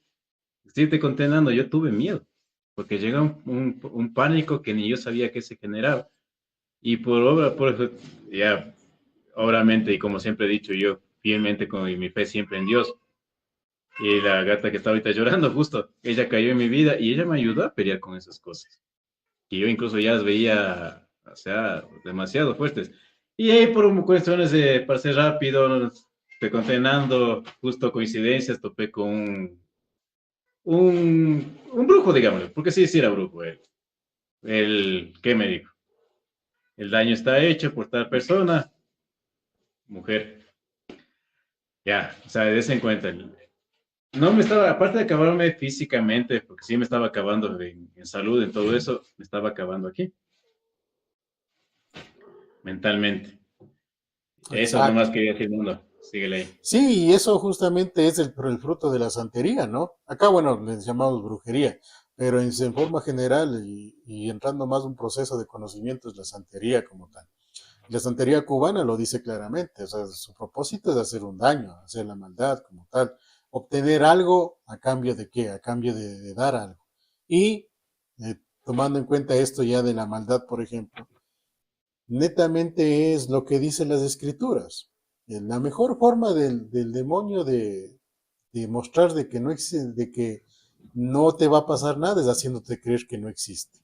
irte condenando, yo tuve miedo, porque llega un pánico que ni yo sabía que se generaba. Y por obra, por eso, ya, obviamente, y como siempre he dicho yo, fielmente con mi fe siempre en Dios, y la gata que está ahorita llorando, justo, ella cayó en mi vida y ella me ayudó a pelear con esas cosas. Y yo incluso ya las veía, o sea, demasiado fuertes. Y ahí por cuestiones de, para ser rápido, te contenando, justo coincidencias, topé con un brujo, digámoslo, porque sí, sí era brujo él. ¿Qué me dijo? El daño está hecho por tal persona, mujer. Ya, o sea, des en cuenta. No me estaba, aparte de acabarme físicamente, porque sí me estaba acabando en salud, en todo eso, me estaba acabando aquí, mentalmente. Eso nomás exacto. quería decir, mundo. Síguele ahí. Sí, y eso justamente es el fruto de la santería, ¿no? Acá, bueno, les llamamos brujería, pero en forma general y entrando más un proceso de conocimiento es la santería como tal. La santería cubana lo dice claramente, o sea, su propósito es hacer un daño, hacer la maldad como tal, obtener algo a cambio de qué, a cambio de dar algo. Y tomando en cuenta esto ya de la maldad, por ejemplo, netamente es lo que dicen las escrituras. La mejor forma del demonio de mostrar de que no existe, de que no te va a pasar nada es haciéndote creer que no existe.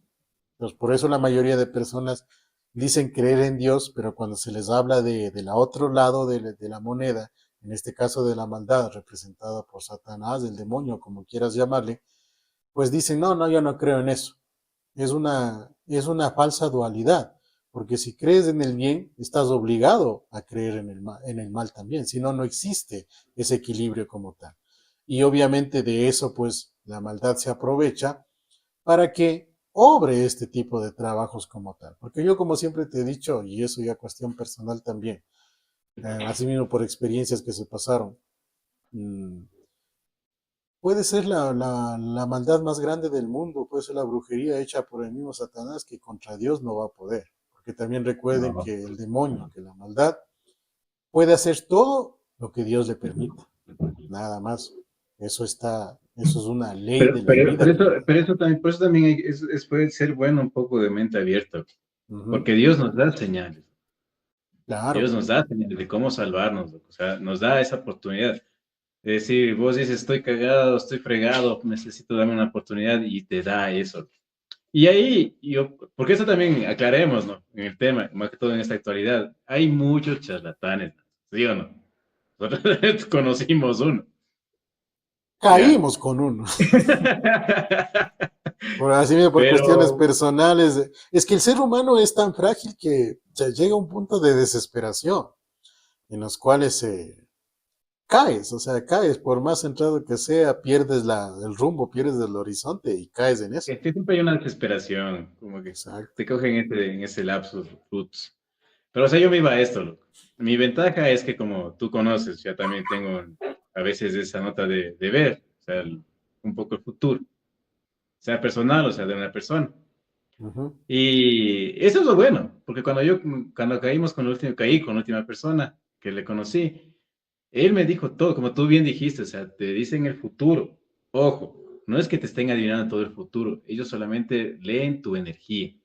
Entonces, por eso la mayoría de personas dicen creer en Dios, pero cuando se les habla de la otro lado de la moneda, en este caso de la maldad representada por Satanás, el demonio, como quieras llamarle, pues dicen, no, no, yo no creo en eso. Es una falsa dualidad, porque si crees en el bien, estás obligado a creer en el mal también, si no, no existe ese equilibrio como tal. Y obviamente de eso, pues la maldad se aprovecha para que obre este tipo de trabajos como tal. Porque yo, como siempre te he dicho, y eso ya cuestión personal también, así mismo por experiencias que se pasaron, mmm, puede ser la maldad más grande del mundo, puede ser la brujería hecha por el mismo Satanás que contra Dios no va a poder. Porque también recuerden No. que el demonio, que la maldad, puede hacer todo lo que Dios le permita, nada más. Eso es una ley de la vida como tal. Pero eso también, por eso también puede ser bueno un poco de mente abierta, Ujú, porque Dios nos da señales. Dios claro, nos da señales de cómo salvarnos, loco. O sea, nos da esa oportunidad. Es decir, vos dices, estoy cagado, estoy fregado, necesito darme una oportunidad y te da eso. Y ahí, porque eso también aclaremos, ¿no? En el tema, más que todo en esta actualidad, hay muchos charlatanes, ¿sí o no? Nosotros conocimos uno, ya. caímos con uno. Por así mismo, por cuestiones Pero personales. Es que el ser humano es tan frágil que llega a un punto de desesperación en los cuales caes, o sea, caes, por más centrado que sea, pierdes el rumbo, pierdes el horizonte y caes en eso. es que siempre hay una desesperación, como que Exacto. te cogen en ese lapsus, putz. Pero, o sea, yo me iba a esto, loco. Mi ventaja es que como tú conoces, ya también tengo a veces esa nota de ver, o sea, un poco el futuro. sea personal o sea de una persona. Ujú. Y eso es lo bueno, porque cuando caímos con caí con la última persona que le conocí, él me dijo todo, como tú bien dijiste, o sea, te dicen el futuro. Ojo, no es que te estén adivinando todo el futuro, ellos solamente leen tu energía.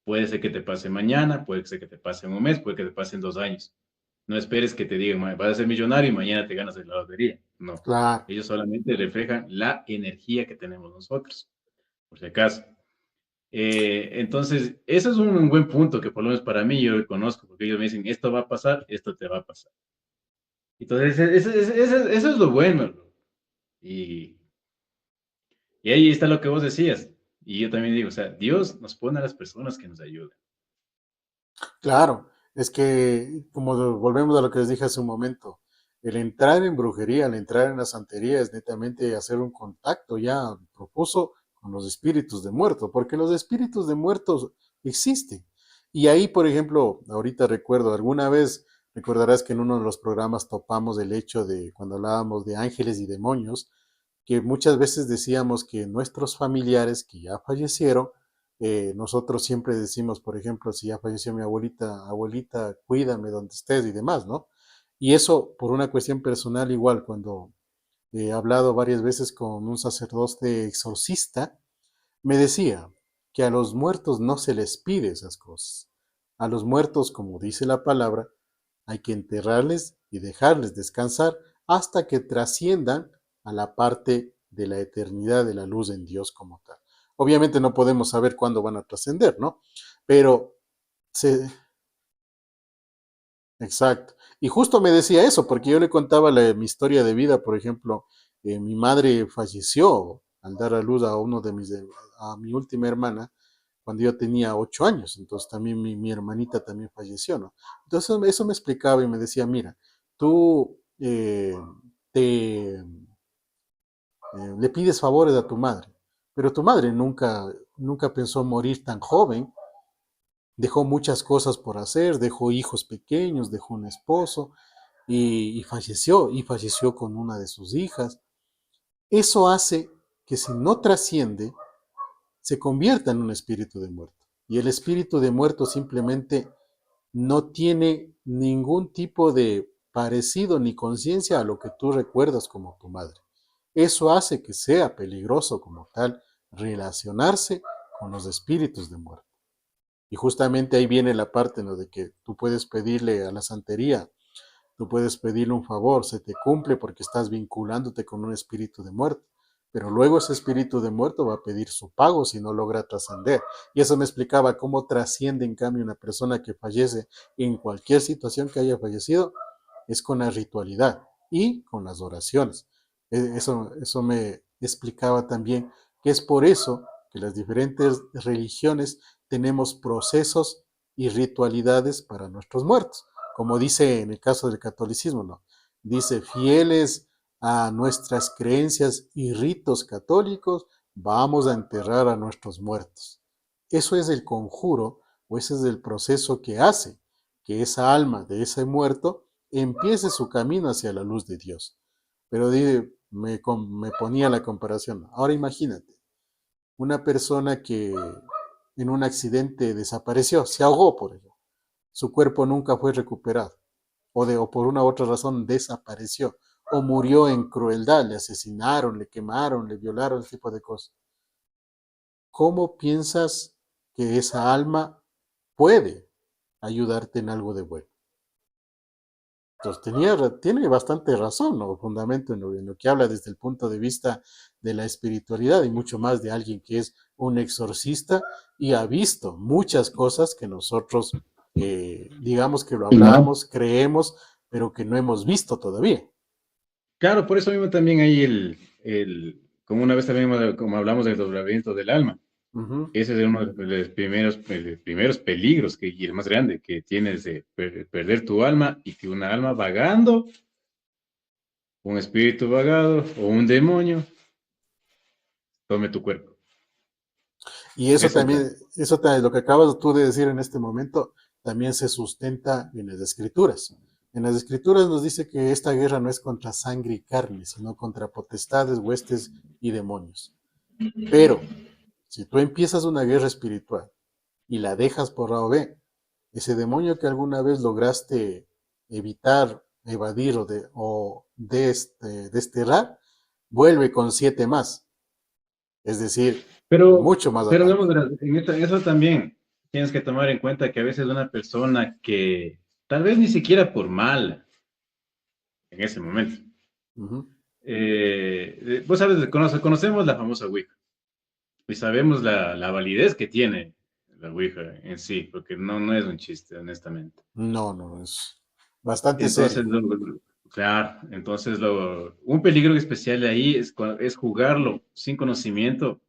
Puede ser que te pase mañana, puede ser que te pase en un mes, puede que te pase en 2 años. No esperes que te digan, vas a ser millonario y mañana te ganas en la lotería. No, Claro, ellos solamente reflejan la energía que tenemos nosotros, por si acaso. Entonces, eso es un buen punto que por lo menos para mí yo reconozco, porque ellos me dicen, esto va a pasar, esto te va a pasar. Entonces, eso es lo bueno, bro. Y, y ahí está lo que vos decías. Y yo también digo, o sea, Dios nos pone a las personas que nos ayudan. claro. Es que, volvemos a lo que les dije hace un momento, el entrar en brujería, el entrar en la santería es netamente hacer un contacto ya propuso con los espíritus de muertos, porque los espíritus de muertos existen. Y ahí, por ejemplo, ahorita recuerdo, alguna vez recordarás que en uno de los programas topamos el hecho de cuando hablábamos de ángeles y demonios, que muchas veces decíamos que nuestros familiares que ya fallecieron, nosotros siempre decimos, por ejemplo, si ya falleció mi abuelita, abuelita, cuídame donde estés y demás, ¿no? Y eso por una cuestión personal igual, cuando he hablado varias veces con un sacerdote exorcista, me decía que a los muertos no se les pide esas cosas. A los muertos, como dice la palabra, hay que enterrarles y dejarles descansar hasta que trasciendan a la parte de la eternidad de la luz en Dios como tal. Obviamente no podemos saber cuándo van a trascender, ¿no? Pero se, exacto. Y justo me decía eso, porque yo le contaba mi historia de vida, por ejemplo, mi madre falleció al dar a luz a a mi última hermana cuando yo tenía 8 años, entonces también mi hermanita también falleció, ¿no? Entonces eso me explicaba y me decía, mira, tú le pides favores a tu madre, pero tu madre nunca pensó morir tan joven, dejó muchas cosas por hacer, dejó hijos pequeños, dejó un esposo y falleció con una de sus hijas. Eso hace que si no trasciende, se convierta en un espíritu de muerto. Y el espíritu de muerto simplemente no tiene ningún tipo de parecido ni conciencia a lo que tú recuerdas como tu madre. Eso hace que sea peligroso como tal relacionarse con los espíritus de muerte. Y justamente ahí viene la parte, ¿no?, de que tú puedes pedirle a la santería, tú puedes pedirle un favor, se te cumple porque estás vinculándote con un espíritu de muerte. Pero luego ese espíritu de muerto va a pedir su pago si no logra trascender. Y eso me explicaba cómo trasciende en cambio una persona que fallece en cualquier situación que haya fallecido, es con la ritualidad y con las oraciones. Eso me explicaba también que es por eso que las diferentes religiones tenemos procesos y ritualidades para nuestros muertos. Como dice en el caso del catolicismo, ¿no? Dice, fieles a nuestras creencias y ritos católicos, vamos a enterrar a nuestros muertos. Eso es el conjuro o ese es el proceso que hace que esa alma de ese muerto empiece su camino hacia la luz de Dios. Pero me ponía la comparación. Ahora imagínate, una persona que en un accidente desapareció, se ahogó por ello. Su cuerpo nunca fue recuperado o por una u otra razón desapareció o murió en crueldad, le asesinaron, le quemaron, le violaron, ese tipo de cosas. ¿Cómo piensas que esa alma puede ayudarte en algo de bueno? Entonces tiene bastante razón, ¿no? Fundamento en lo que habla desde el punto de vista de la espiritualidad y mucho más de alguien que es un exorcista y ha visto muchas cosas que nosotros, digamos que lo hablamos, creemos, pero que no hemos visto todavía. Claro, por eso mismo también hay como una vez también como hablamos del doblamiento del alma. Ujú. Ese es uno de los primeros peligros y el más grande que tienes de perder tu alma y que una alma vagando, un espíritu vagado o un demonio tome tu cuerpo. Y Eso está. lo que acabas tú de decir en este momento, también se sustenta en las escrituras. En las escrituras nos dice que esta guerra no es contra sangre y carne, sino contra potestades, huestes y demonios. Pero si tú empiezas una guerra espiritual y la dejas por A o B, ese demonio que alguna vez lograste evitar, evadir desterrar, vuelve con 7 más. Es decir, Pero, mucho más pero ataque. digamos, verás, eso también tienes que tomar en cuenta que a veces una persona que tal vez ni siquiera por mal en ese momento, Ujú. vos sabes, conocemos la famosa Ouija y sabemos la validez que tiene la Ouija en sí, porque no es un chiste, honestamente. No, no, es bastante Entonces, serio. claro, entonces un peligro especial de ahí es jugarlo sin conocimiento,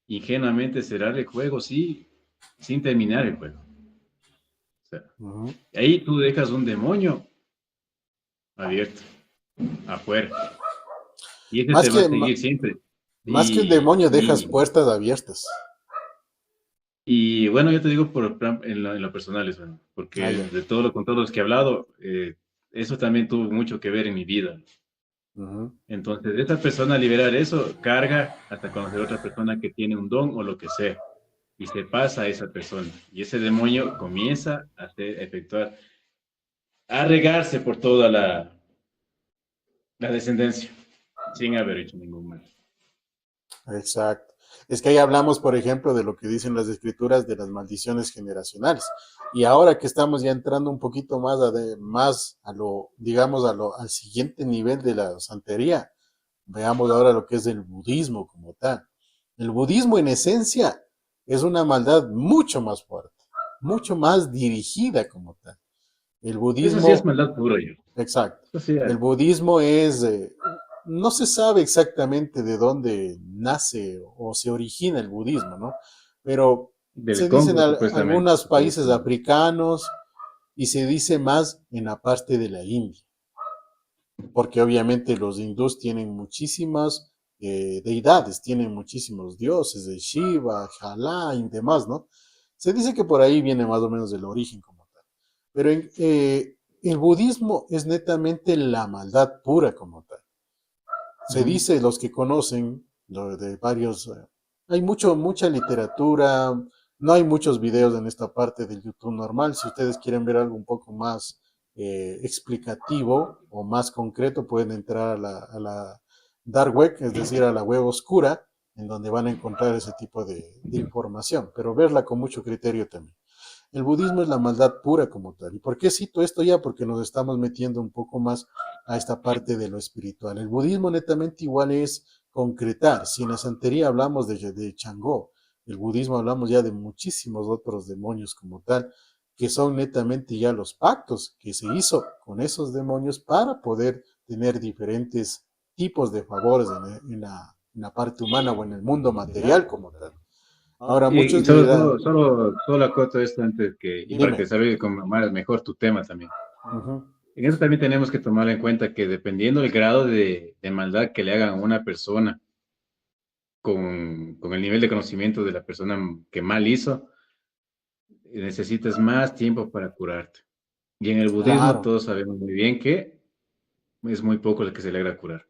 ingenuamente cerrar el juego, sí, sin terminar el juego. O sea, Ujú. ahí tú dejas un demonio abierto, afuera, y ese Más te va a que, seguir siempre. más que un Y, demonio, dejas y, puertas abiertas. y bueno, yo te digo en lo personal, eso, Ah, porque ya. de todo con todos los que he hablado, eso también tuvo mucho que ver en mi vida. Ujú. Entonces, esa persona liberar eso, carga hasta conocer a otra persona que tiene un don o lo que sea, y se pasa a esa persona. Y ese demonio comienza a efectuar, a regarse por toda la descendencia, sin haber hecho ningún mal. Exacto. Es que ahí hablamos, por ejemplo, de lo que dicen las escrituras de las maldiciones generacionales. Y ahora que estamos ya entrando un poquito más a lo, digamos, al siguiente nivel de la santería, veamos ahora lo que es el budismo como tal. El budismo en esencia es una maldad mucho más fuerte, mucho más dirigida como tal. El Eso sí es budismo, maldad pura, yo. exacto. Eso sí El es. budismo no se sabe exactamente de dónde nace o se origina el budismo, ¿no? Pero se Del dicen Congo, supuestamente. algunos países africanos y se dice más en la parte de la India, porque obviamente los hindús tienen muchísimas deidades, tienen muchísimos dioses, de Shiva, Jalá y demás, ¿no? Se dice que por ahí viene más o menos el origen como tal. Pero el budismo es netamente la maldad pura como tal. Se Ujú. dice, los que conocen, de varios, hay mucha literatura, no hay muchos videos en esta parte del YouTube normal. Si ustedes quieren ver algo un poco más explicativo o más concreto, pueden entrar a la dark web, es decir, a la web oscura, en donde van a encontrar ese tipo de información, pero verla con mucho criterio también. El budismo es la maldad pura como tal. ¿Y por qué cito esto ya? Porque nos estamos metiendo un poco más a esta parte de lo espiritual. El budismo netamente igual es concretar. Si en la santería hablamos de Changó, el budismo hablamos ya de muchísimos otros demonios como tal, que son netamente ya los pactos que se hizo con esos demonios para poder tener diferentes tipos de favores en la parte humana o en el mundo material como tal. Ahora Y muchos solo, dirán, solo, solo acoto esto antes que, y para que dime. desarrolle más, mejor tu tema también. Ujú. En eso también tenemos que tomar en cuenta que dependiendo del grado de maldad que le hagan a una persona, con el nivel de conocimiento de la persona que mal hizo, necesitas más tiempo para curarte. Y en el budismo Claro, todos sabemos muy bien que es muy poco el que se logra curar.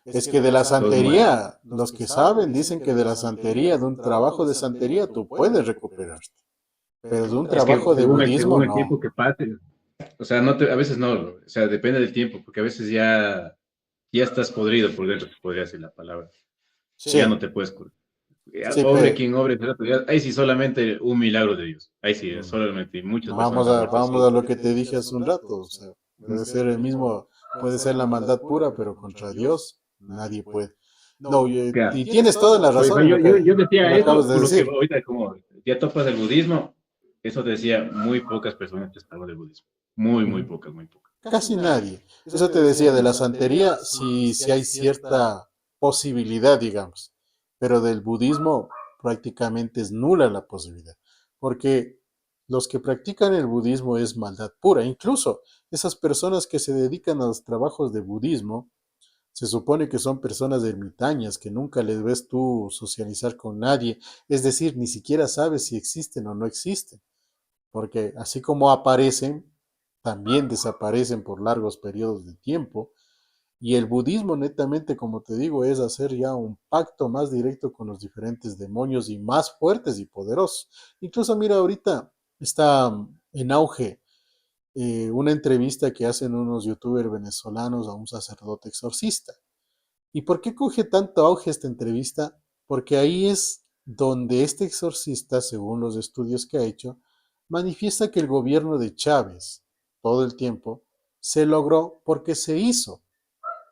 es que de la Todos mueren. santería, los que saben dicen que de la santería, de un trabajo de santería, tú puedes recuperarte, pero de un Es que trabajo de budismo, según el no. tiempo que pase, o sea, a veces no, o sea, depende del tiempo, porque a veces ya estás podrido por dentro, podría decir la palabra. Ya no Sí, te puedes curar. sí, Obre quien obre, ahí sí solamente un milagro de Dios. Ahí sí, mm, solamente, y muchas personas vamos han a, muerto vamos así. a lo que te dije hace un rato, o sea, puede ser el mismo, puede ser la maldad pura, pero contra Dios nadie puede. No, Claro. y tienes toda la Oye, razón pero en yo en decía lo que acabas eso de por lo que decir. ahorita, como ya topas el budismo, eso te decía, muy pocas personas te hablan del budismo. Muy, muy Ujú. pocas, muy pocas. Casi nadie. Eso te decía de la santería, si hay cierta posibilidad, digamos, pero del budismo prácticamente es nula la posibilidad, porque los que practican el budismo es maldad pura. Incluso esas personas que se dedican a los trabajos de budismo, se supone que son personas ermitañas, que nunca les ves tú socializar con nadie, es decir, ni siquiera sabes si existen o no existen, porque así como aparecen, también desaparecen por largos periodos de tiempo. Y el budismo, netamente, como te digo, es hacer ya un pacto más directo con los diferentes demonios y más fuertes y poderosos. Incluso, mira, ahorita está en auge una entrevista que hacen unos youtubers venezolanos a un sacerdote exorcista. ¿Y por qué coge tanto auge esta entrevista? Porque ahí es donde este exorcista, según los estudios que ha hecho, manifiesta que el gobierno de Chávez, todo el tiempo, se logró porque se hizo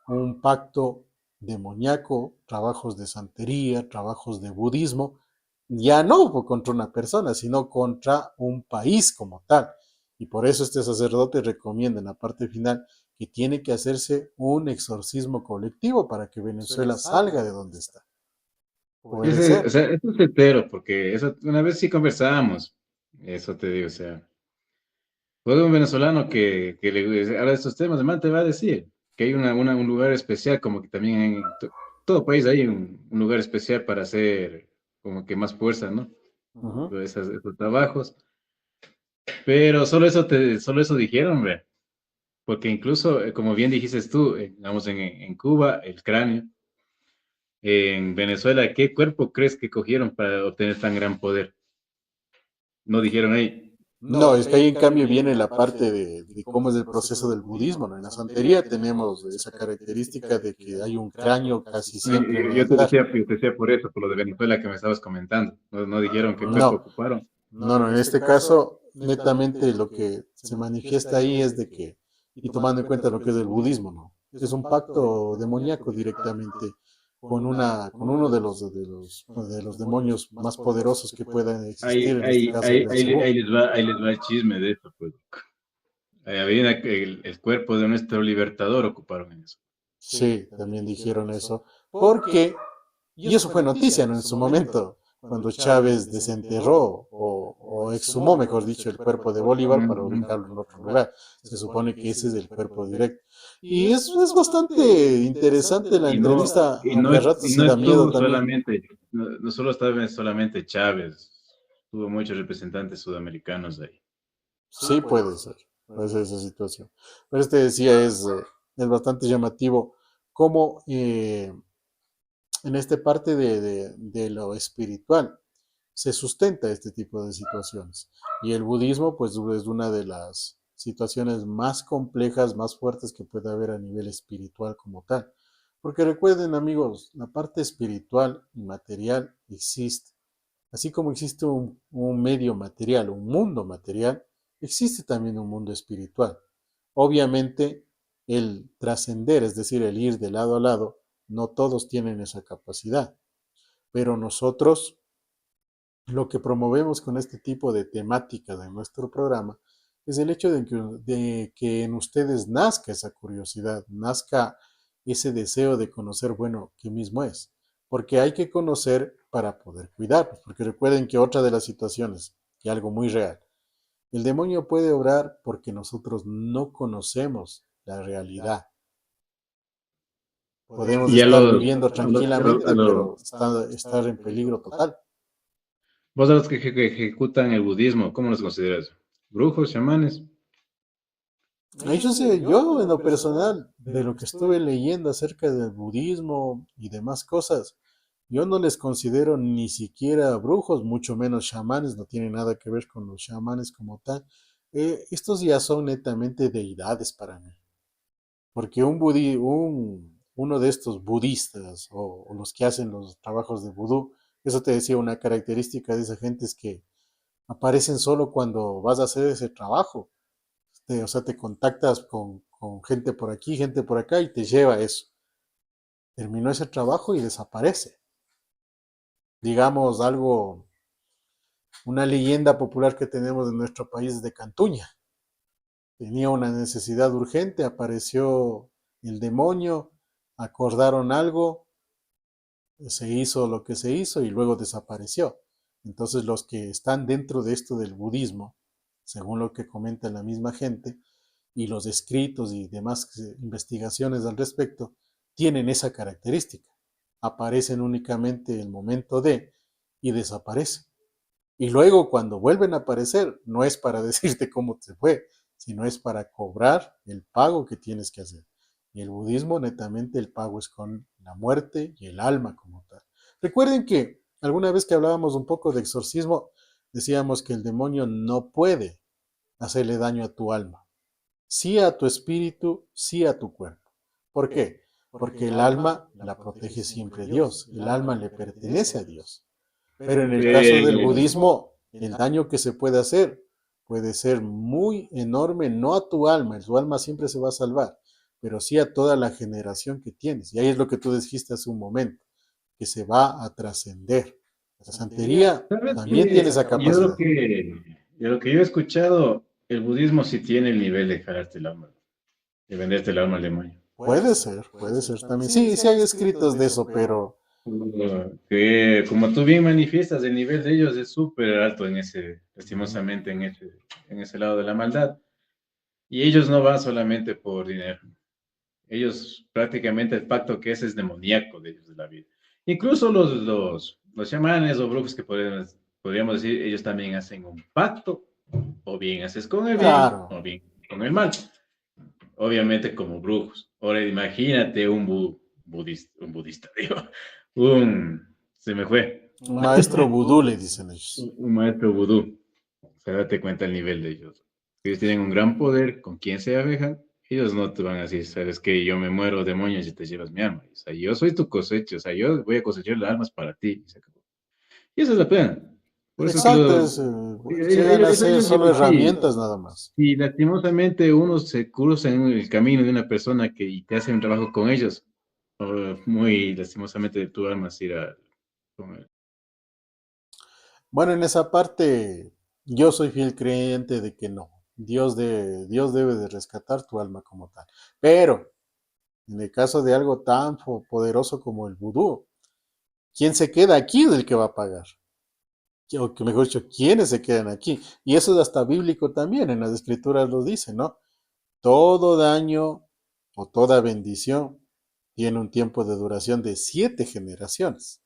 un pacto demoníaco, trabajos de santería, trabajos de budismo, ya no contra una persona, sino contra un país como tal. Y por eso este sacerdote recomienda en la parte final que tiene que hacerse un exorcismo colectivo para que Venezuela salga de donde está. Puede Ese, o ser. sea, esto es hetero, porque eso una vez sí conversábamos, eso te digo, o sea, fue un venezolano que le habla de estos temas, además te va a decir que hay un lugar especial, como que también en todo país hay un lugar especial para hacer como que más fuerza, ¿no? Ujú. Esos trabajos, pero solo eso dijeron, ve, porque incluso, como bien dijiste tú, digamos en Cuba, el cráneo, en Venezuela, ¿qué cuerpo crees que cogieron para obtener tan gran poder? No dijeron ahí. No, es que ahí en cambio viene la parte de cómo es el proceso del budismo, ¿no? En la santería tenemos esa característica de que hay un cráneo casi siempre en el Yo altar. te decía por eso, por lo de Venezuela que me estabas comentando. No, no dijeron qué cuerpo No, ocuparon. no, en este caso, netamente lo que se manifiesta ahí es de que, y tomando en cuenta lo que es el budismo, ¿no? Es un pacto demoníaco directamente con uno de los demonios más poderosos que puedan existir, en este caso Belcebú. Ahí les va el chisme de esto, pues. Había el cuerpo de nuestro libertador ocuparon en eso. Sí, también dijeron eso, porque, y eso fue noticia, ¿no? En su momento, cuando Chávez desenterró o exhumó, mejor dicho, el cuerpo de Bolívar para Ujú. ubicarlo en otro lugar. Se supone que ese es el cuerpo directo. Y es bastante interesante la entrevista, aunque a ratos Y sí no da miedo estuvo también. solamente, no solo estaba solamente Chávez, tuvo muchos representantes sudamericanos ahí. Sí, puede ser esa situación. Pero este decía, es bastante llamativo cómo en esta parte de lo espiritual se sustenta este tipo de situaciones. Y el budismo, pues, es una de las situaciones más complejas, más fuertes que puede haber a nivel espiritual como tal. Porque recuerden, amigos, la parte espiritual y material existe. Así como existe un medio material, un mundo material, existe también un mundo espiritual. Obviamente, el trascender, es decir, el ir de lado a lado, no todos tienen esa capacidad, pero nosotros lo que promovemos con este tipo de temáticas en nuestro programa es el hecho de que en ustedes nazca esa curiosidad, nazca ese deseo de conocer, bueno, qué mismo es. Porque hay que conocer para poder cuidarnos. Porque recuerden que otra de las situaciones, y algo muy real, el demonio puede obrar porque nosotros no conocemos la realidad. Podemos Y estar viviendo tranquilamente, pero estar en peligro total. vos a los que ejecutan el budismo, ¿cómo los consideras? ¿Brujos, chamanes? Yo sé, yo en lo personal, de lo que estuve leyendo acerca del budismo y demás cosas, yo no les considero ni siquiera brujos, mucho menos chamanes, no tiene nada que ver con los chamanes como tal. Estos ya son netamente deidades para mí, porque uno de estos budistas o los que hacen los trabajos de vudú, eso te decía, una característica de esa gente es que aparecen solo cuando vas a hacer ese trabajo. O sea, te contactas con gente por aquí, gente por acá y te lleva eso. Terminó ese trabajo y desaparece. Digamos algo, una leyenda popular que tenemos en nuestro país de Cantuña. Tenía una necesidad urgente, apareció el demonio, acordaron algo, se hizo lo que se hizo y luego desapareció. Entonces los que están dentro de esto del budismo, según lo que comenta la misma gente, y los escritos y demás investigaciones al respecto, tienen esa característica. Aparecen únicamente el momento de y desaparecen. Y luego cuando vuelven a aparecer, no es para decirte cómo te fue, sino es para cobrar el pago que tienes que hacer. Y el budismo, netamente, el pago es con la muerte y el alma como tal. Recuerden que alguna vez que hablábamos un poco de exorcismo, decíamos que el demonio no puede hacerle daño a tu alma. Sí a tu espíritu, sí a tu cuerpo. ¿Por qué? Porque el alma la protege siempre Dios. El alma le pertenece a Dios. Pero en el caso del budismo, el daño que se puede ser muy enorme, no a tu alma siempre se va a salvar, pero sí a toda la generación que tienes. Y ahí es lo que tú dijiste hace un momento, que se va a trascender. La santería ¿Sabes también tiene qué? esa capacidad. De lo que yo he escuchado, el budismo sí tiene el nivel de jalarte el alma, de venderte el alma al demonio. Puede ser también. Sí, sí hay escritos de eso, pero Que como tú bien manifiestas, el nivel de ellos es súper alto en ese, ujú, lastimosamente, en ese lado de la maldad. Y ellos no van solamente por dinero. Ellos prácticamente el pacto que es demoníaco de ellos de la vida. Incluso los chamanes o brujos que podríamos decir, ellos también hacen un pacto, o bien haces con el bien, claro. o bien con el mal. Obviamente como brujos. Ahora imagínate un budista, digo, se me fue, Un maestro vudú le dicen ellos. un maestro vudú. O sea, date cuenta el nivel de ellos. Ellos tienen un gran poder con quien se abejan. Ellos no te van a decir, sabes que yo me muero, demonios, y te llevas mi alma. O sea, yo soy tu cosecha. O sea, yo voy a cosechar las almas para ti. Y se acabó. Y esa es la pena. Por eso es que Exacto, llegan a ser solo sí, herramientas nada más. si lastimosamente uno se cruza en el camino de una persona que y te hace un trabajo con ellos, muy lastimosamente tu alma se irá con él. Bueno, en esa parte yo soy fiel creyente de que no. Dios debe de rescatar tu alma como tal. Pero en el caso de algo tan poderoso como el vudú, ¿quién se queda aquí es el que va a pagar? O que mejor dicho, ¿quiénes se quedan aquí? Y eso es hasta bíblico también, en las escrituras lo dice, ¿no? Todo daño o toda bendición tiene un tiempo de duración de 7 generaciones.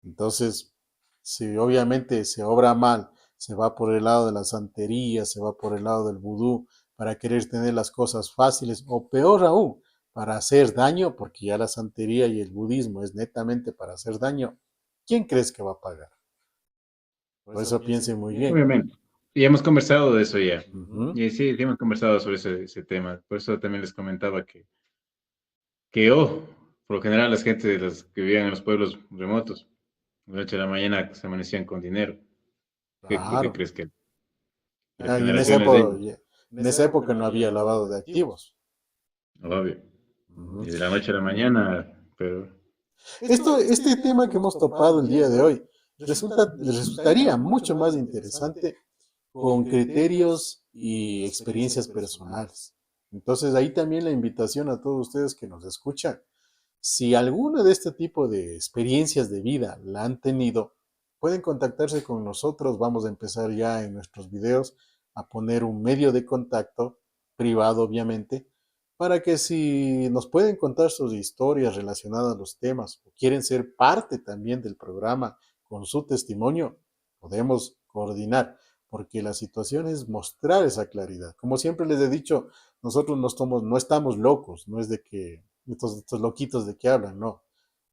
Entonces, si obviamente se obra mal, se va por el lado de la santería, se va por el lado del vudú, para querer tener las cosas fáciles, o peor aún, para hacer daño, porque ya la santería y el budismo es netamente para hacer daño, ¿quién crees que va a pagar? Por eso piensen muy bien. Obviamente. Y hemos conversado de eso ya. Ujú. Y sí, sí hemos conversado sobre ese tema. Por eso también les comentaba por lo general, las gente de las que vivían en los pueblos remotos, de la noche a la mañana se amanecían con dinero. ¿Por qué Claro. crees que las Ah, y generaciones de ellos? en esa época no había lavado de activos. Obvio. Ujú. Y de la noche a la mañana, pero Este tema que hemos topado el día de hoy resultaría mucho más interesante con criterios y experiencias personales. Entonces ahí también la invitación a todos ustedes que nos escuchan, si alguna de este tipo de experiencias de vida la han tenido, pueden contactarse con nosotros. Vamos a empezar ya en nuestros videos a poner un medio de contacto privado, obviamente, para que si nos pueden contar sus historias relacionadas a los temas o quieren ser parte también del programa con su testimonio, podemos coordinar, porque la situación es mostrar esa claridad. Como siempre les he dicho, nosotros no estamos locos, no es de que estos loquitos de que hablan, no.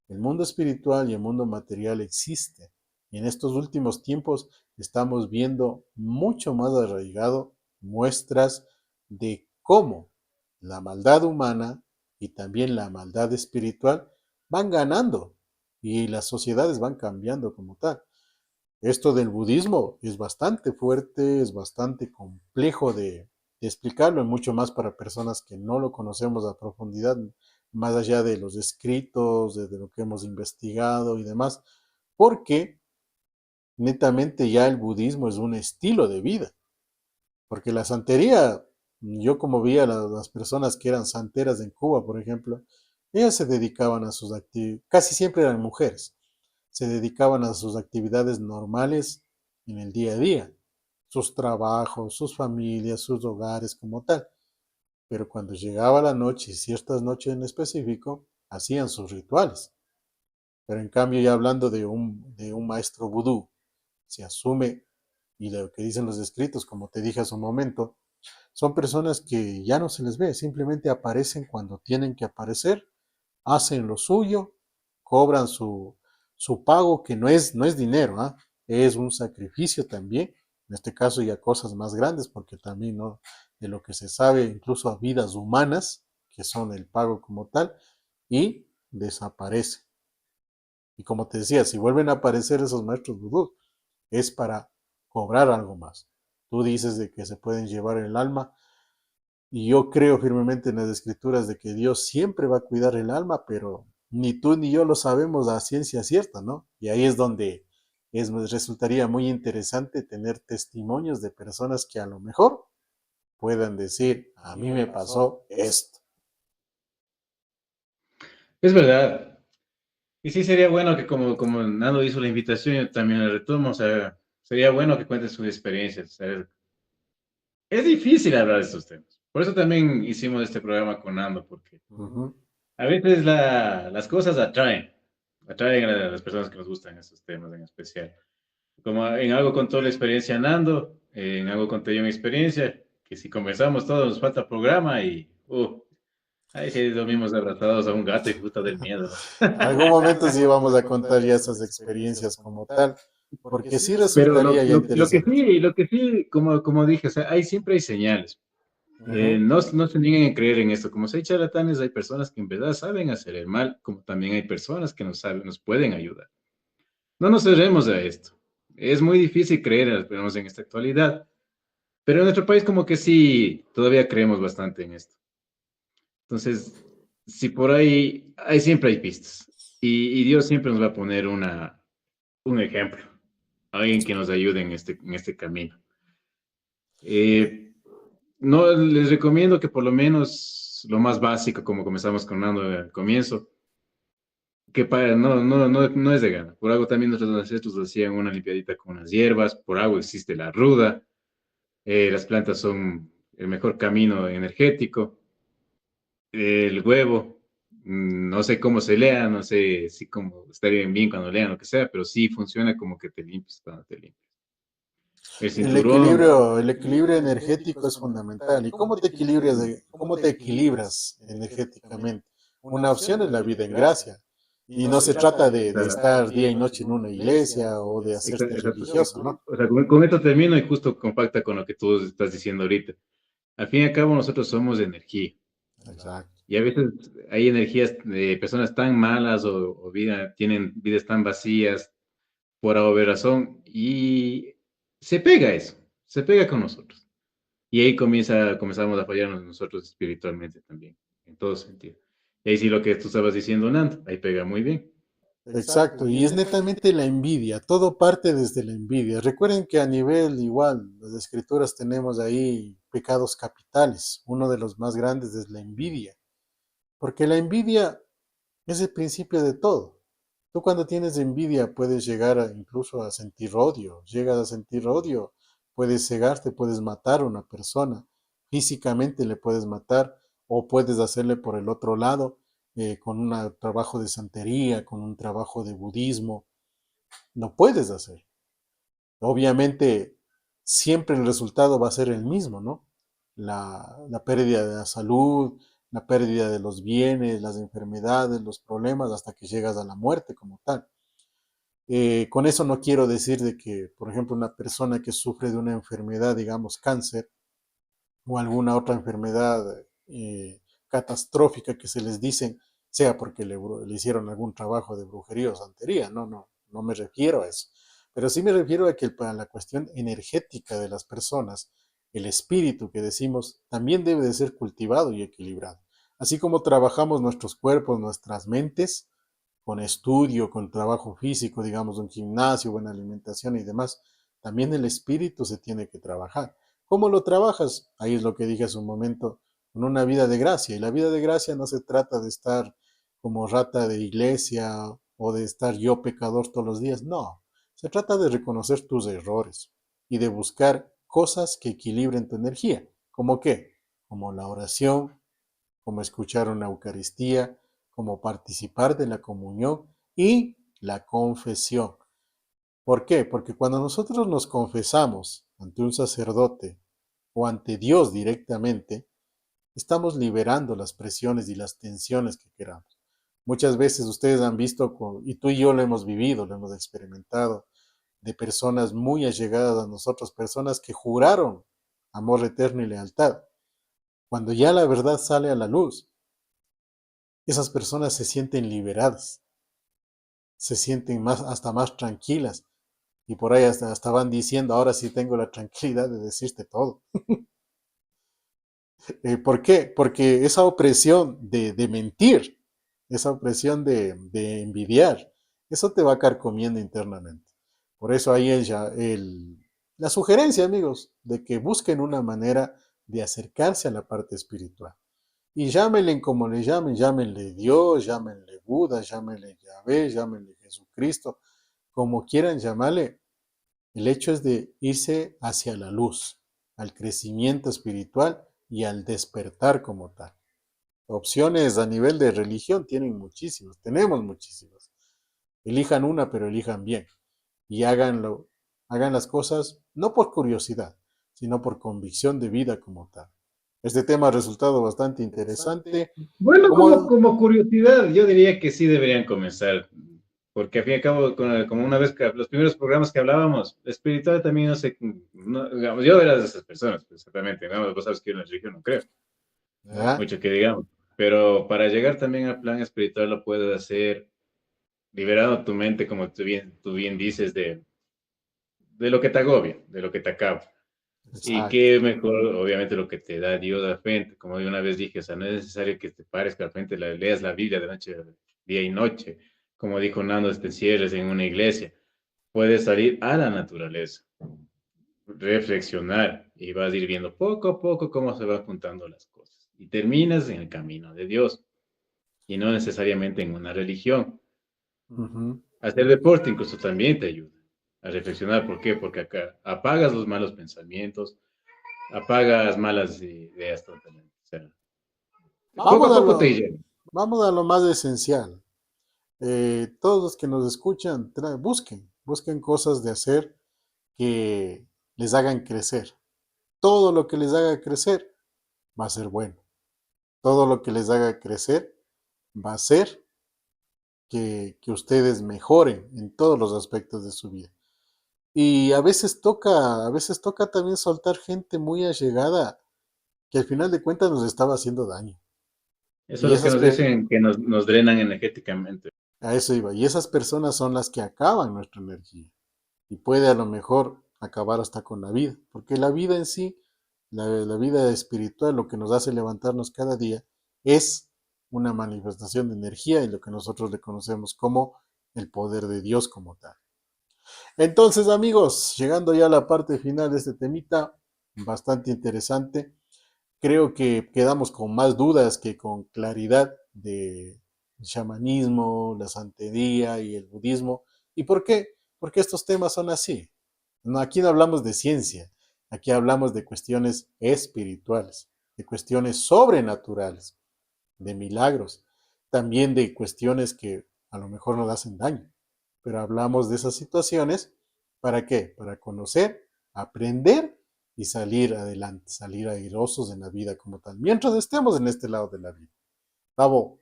El mundo espiritual y el mundo material existe. Y en estos últimos tiempos estamos viendo mucho más arraigado muestras de cómo la maldad humana y también la maldad espiritual van ganando y las sociedades van cambiando como tal. Esto del budismo es bastante fuerte, es bastante complejo de explicarlo, y mucho más para personas que no lo conocemos a profundidad, más allá de los escritos, de lo que hemos investigado y demás, porque netamente ya el budismo es un estilo de vida, porque la santería, yo como vi a las personas que eran santeras en Cuba, por ejemplo, ellas se dedicaban a sus actividades, casi siempre eran mujeres, se dedicaban a sus actividades normales en el día a día, sus trabajos, sus familias, sus hogares como tal. Pero cuando llegaba la noche, y ciertas noches en específico, hacían sus rituales. Pero en cambio, ya hablando de un maestro vudú, se asume, y lo que dicen los escritos, como te dije hace un momento, Son personas que ya no se les ve, simplemente aparecen cuando tienen que aparecer, hacen lo suyo, cobran su pago, que no es dinero, ¿ah? Es un sacrificio también, en este caso ya cosas más grandes, porque también no, de lo que se sabe, incluso a vidas humanas, que son el pago como tal, y desaparece. Y como te decía, si vuelven a aparecer esos maestros vudú, es para cobrar algo más. Tú dices de que se pueden llevar el alma, y yo creo firmemente en las escrituras de que Dios siempre va a cuidar el alma, pero ni tú ni yo lo sabemos a ciencia cierta, ¿no? Y ahí es donde resultaría muy interesante tener testimonios de personas que a lo mejor puedan decir, a mí me pasó esto. Es verdad. Y sí sería bueno que como Nando hizo la invitación, yo también la retomo, o sea, sería bueno que cuentes sus experiencias. O sea, es difícil hablar de estos temas. Por eso también hicimos este programa con Nando, porque Ujú. a veces las cosas atraen a las personas que nos gustan estos temas en especial. Como en algo contó la experiencia Nando, en algo conté yo mi experiencia, que si conversamos todos nos falta programa y, ahí sí dormimos abrazados a un gato y puta del miedo. Algún momento sí vamos a contar ya esas experiencias como tal, porque sí Pero resultaría ya interesante. lo que sí, como dije, o sea, siempre hay señales. Ujú. No se nieguen a creer en esto. Como si hay charlatanes, hay personas que en verdad saben hacer el mal, como también hay personas que nos pueden ayudar. No nos cerremos a esto. Es muy difícil creer, esperamos, en esta actualidad, pero en nuestro país como que sí, todavía creemos bastante en esto. Entonces, si por ahí, siempre hay pistas. Y Dios siempre nos va a poner un ejemplo, alguien que nos ayude en este camino. Eh, no, les recomiendo que por lo menos lo más básico, como comenzamos con Nando al comienzo, no es de gana. Por algo también nuestros ancestros hacían una limpiadita con unas hierbas, por algo existe la ruda, las plantas son el mejor camino energético, el huevo, no sé cómo se lea, no sé si cómo estaría bien cuando lean, lo que sea, pero sí funciona como que te limpies cuando te limpias. El cinturón, El equilibrio energético es fundamental. ¿Y cómo te equilibras energéticamente? Una opción es la vida en gracia. Y no se trata de estar día y noche en una iglesia o de hacerte exacto. religioso, ¿no? O sea, con esto termino y justo compacta con lo que tú estás diciendo ahorita. Al fin y al cabo, nosotros somos energía. Exacto. Y a veces hay energías de personas tan malas tienen vidas tan vacías por haber razón y se pega eso, se pega con nosotros. Y ahí comenzamos a fallarnos nosotros espiritualmente también, en todo sentido. Y ahí sí lo que tú estabas diciendo, Nando, ahí pega muy bien. Exacto, y es netamente la envidia, todo parte desde la envidia. Recuerden que a nivel igual, las escrituras tenemos ahí pecados capitales. Uno de los más grandes es la envidia, porque la envidia es el principio de todo. Tú cuando tienes envidia puedes llegar incluso a sentir odio, llegas a sentir odio, puedes cegarte, puedes matar a una persona, físicamente le puedes matar o puedes hacerle por el otro lado con un trabajo de santería, con un trabajo de budismo, no puedes hacer. Obviamente siempre el resultado va a ser el mismo, ¿no? La pérdida de la salud, la pérdida de los bienes, las enfermedades, los problemas, hasta que llegas a la muerte como tal. Con eso no quiero decir de que, por ejemplo, una persona que sufre de una enfermedad, digamos cáncer, o alguna otra enfermedad catastrófica que se les dicen, sea porque le hicieron algún trabajo de brujería o santería. No me refiero a eso. Pero sí me refiero a que para la cuestión energética de las personas, el espíritu que decimos también debe de ser cultivado y equilibrado. Así como trabajamos nuestros cuerpos, nuestras mentes, con estudio, con trabajo físico, digamos, un gimnasio, buena alimentación y demás, también el espíritu se tiene que trabajar. ¿Cómo lo trabajas? Ahí es lo que dije hace un momento, con una vida de gracia. Y la vida de gracia no se trata de estar como rata de iglesia o de estar yo pecador todos los días. No, se trata de reconocer tus errores y de buscar cosas que equilibren tu energía. ¿Cómo qué? Como la oración, como escuchar una Eucaristía, como participar de la comunión y la confesión. ¿Por qué? Porque cuando nosotros nos confesamos ante un sacerdote o ante Dios directamente, estamos liberando las presiones y las tensiones que queramos. Muchas veces ustedes han visto, y tú y yo lo hemos vivido, lo hemos experimentado, de personas muy allegadas a nosotros, personas que juraron amor eterno y lealtad. Cuando ya la verdad sale a la luz, esas personas se sienten liberadas, se sienten más, hasta más tranquilas. Y por ahí hasta van diciendo, ahora sí tengo la tranquilidad de decirte todo. ¿Por qué? Porque esa opresión de mentir, esa opresión de envidiar, eso te va carcomiendo internamente. Por eso ahí la sugerencia, amigos, de que busquen una manera de acercarse a la parte espiritual. Y llámenle como le llamen, llámenle Dios, llámenle Buda, llámenle Yahvé, llámenle Jesucristo, como quieran llamarle. El hecho es de irse hacia la luz, al crecimiento espiritual y al despertar como tal. Opciones a nivel de religión tienen muchísimas, tenemos muchísimas. Elijan una, pero elijan bien. Y hagan las cosas no por curiosidad, sino por convicción de vida como tal. Este tema ha resultado bastante interesante. Bueno, Como, como curiosidad, yo diría que sí deberían comenzar, porque al fin y al cabo, como una vez que los primeros programas que hablábamos, espiritual también no sé, digamos, yo era de esas personas, pues, exactamente, ¿no? Vos sabes que yo en la religión no creo, ¿ah? mucho que digamos, pero para llegar también al plan espiritual lo puedes hacer liberando tu mente, como tú bien dices, de lo que te agobia, de lo que te acaba. Y Exacto, qué mejor, obviamente, lo que te da Dios al frente. Como yo una vez dije, o sea, no es necesario que te pares al frente, leas la Biblia de noche, día y noche. Como dijo Nando, te encierres en una iglesia. Puedes salir a la naturaleza, reflexionar y vas a ir viendo poco a poco cómo se van juntando las cosas. Y terminas en el camino de Dios y no necesariamente en una religión. ujú, Hacer deporte incluso también te ayuda a reflexionar. ¿Por qué? Porque acá apagas los malos pensamientos, apagas malas ideas totalmente. O sea, poco Vamos a a poco te lo, llena. vamos a lo más esencial. Todos los que nos escuchan, busquen cosas de hacer que les hagan crecer. Todo lo que les haga crecer va a ser bueno. Todo lo que les haga crecer va a ser que ustedes mejoren en todos los aspectos de su vida. Y a veces toca también soltar gente muy allegada que al final de cuentas nos estaba haciendo daño. Eso es Y lo que esas, nos dicen que nos drenan energéticamente. a eso iba. Y esas personas son las que acaban nuestra energía. Y puede a lo mejor acabar hasta con la vida. Porque la vida en sí, la vida espiritual, lo que nos hace levantarnos cada día, es una manifestación de energía y lo que nosotros le conocemos como el poder de Dios como tal. Entonces, amigos, llegando ya a la parte final de este temita, bastante interesante. Creo que quedamos con más dudas que con claridad de chamanismo, la santería y el budismo. ¿Y por qué? Porque estos temas son así. No, aquí no hablamos de ciencia, aquí hablamos de cuestiones espirituales, de cuestiones sobrenaturales, de milagros, también de cuestiones que a lo mejor nos hacen daño. Pero hablamos de esas situaciones, ¿para qué? Para conocer, aprender y salir adelante, salir airosos en la vida como tal, mientras estemos en este lado de la vida. Tavo.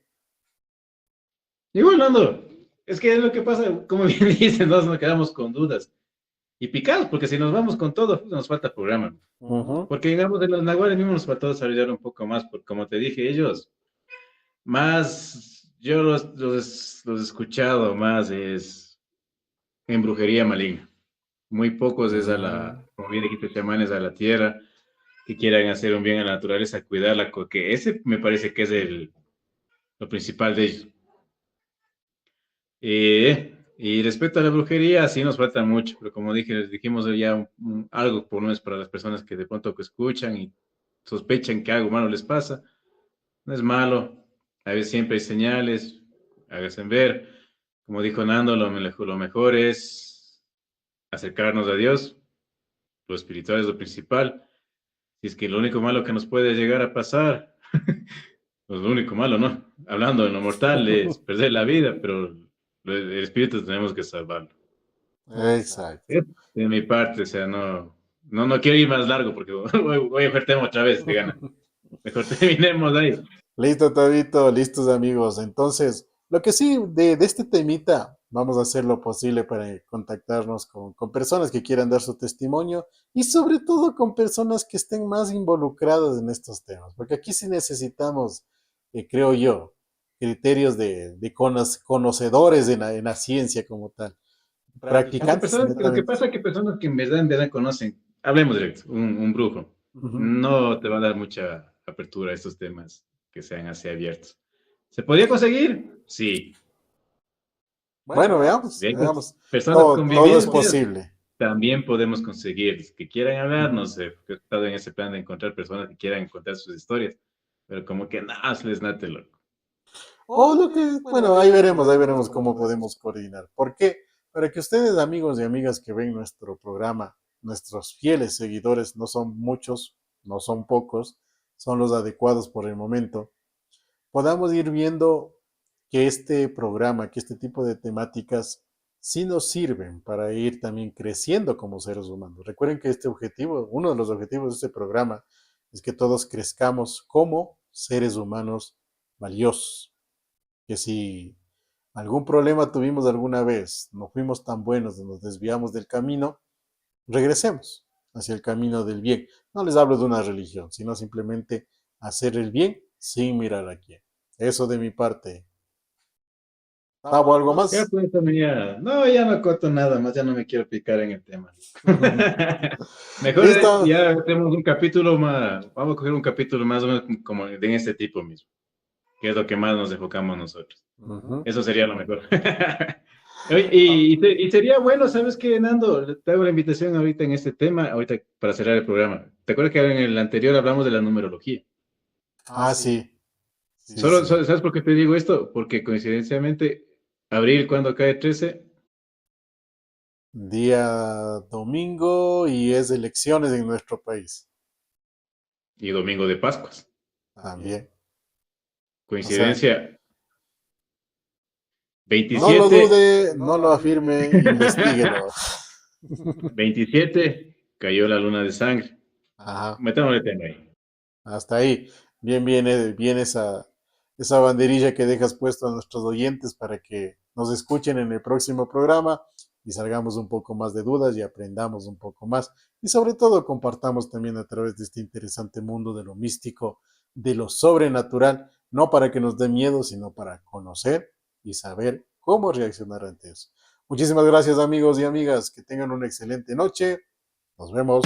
Igual, Nando, es que es lo que pasa, como bien dicen, nos quedamos con dudas y picados, porque si nos vamos con todo, pues, nos falta programa. Ujú. Porque digamos, de los nahuales mismos nos faltó desarrollar un poco más, porque como te dije, ellos, más, yo los he escuchado más es en brujería maligna. Muy pocos es Mm, como bien dijiste, chamanes a la tierra, que quieran hacer un bien a la naturaleza, cuidarla, que ese me parece que es lo principal de ellos. Y respecto a la brujería, sí nos falta mucho, pero como dije, les dijimos ya algo por lo menos para las personas que de pronto que escuchan y sospechan que algo malo les pasa. No es malo, a veces siempre hay señales, háganse ver. Como dijo Nando, lo mejor es acercarnos a Dios, lo espiritual es lo principal. Si es que lo único malo que nos puede llegar a pasar, pues lo único malo, ¿no? Hablando de lo mortal es perder la vida, pero el espíritu tenemos que salvarlo. exacto. De mi parte, o sea, no. No, no quiero ir más largo porque voy a coger tema otra vez, de gana. Mejor terminemos ahí. Listo, Tabito, listos amigos. Entonces, lo que sí, de este temita, vamos a hacer lo posible para contactarnos con personas que quieran dar su testimonio y sobre todo con personas que estén más involucradas en estos temas, porque aquí sí necesitamos, creo yo, criterios de conocedores en la ciencia como tal. Aunque Practicantes, personas, lo que netamente. pasa es que personas que en verdad conocen, hablemos directo, un brujo, Ujú. no te va a dar mucha apertura a estos temas que sean así abiertos. ¿Se podría conseguir? Sí. Bueno, veamos, Bien, con veamos. personas Todo es convivientes posible. también podemos conseguir. Que quieran hablar, no Ujú. sé, porque he estado en ese plan de encontrar personas que quieran contar sus historias, pero como que nada, se les nate loco. O lo que, bueno, ahí veremos cómo podemos coordinar. ¿Por qué? Para que ustedes, amigos y amigas que ven nuestro programa, nuestros fieles seguidores, no son muchos, no son pocos, son los adecuados por el momento, podamos ir viendo que este programa, que este tipo de temáticas sí nos sirven para ir también creciendo como seres humanos. Recuerden que este objetivo, uno de los objetivos de este programa, es que todos crezcamos como seres humanos valiosos. Que si algún problema tuvimos alguna vez, no fuimos tan buenos, nos desviamos del camino, regresemos hacia el camino del bien. No les hablo de una religión, sino simplemente hacer el bien sin mirar a quién. Eso de mi parte. ¿Tabo algo Ya más? pues, amiga, no, ya no corto nada más, ya no me quiero picar en el tema. Mejor Listo. ya tenemos un capítulo más, vamos a coger un capítulo más o menos como de este tipo mismo, que es lo que más nos enfocamos nosotros. Ujú. Eso sería lo mejor. Oye, y sería bueno, ¿sabes qué, Nando? Te hago la invitación ahorita en este tema, ahorita para cerrar el programa. ¿Te acuerdas que en el anterior hablamos de la numerología? Ah, sí, sí, Solo, sí. ¿sabes por qué te digo esto? Porque coincidencialmente, abril, cuando cae 13 Día domingo y es elecciones en nuestro país y domingo de Pascuas. también. O sea, Coincidencia, no lo 27, dude, no lo afirme, investíguelo. 27 cayó la luna de sangre. Ajá. Metámosle tema ahí. Hasta ahí. Bien viene bien esa banderilla que dejas puesto a nuestros oyentes para que nos escuchen en el próximo programa y salgamos un poco más de dudas y aprendamos un poco más. Y sobre todo compartamos también a través de este interesante mundo de lo místico, de lo sobrenatural, no para que nos dé miedo, sino para conocer y saber cómo reaccionar ante eso. Muchísimas gracias amigos y amigas. Que tengan una excelente noche. Nos vemos.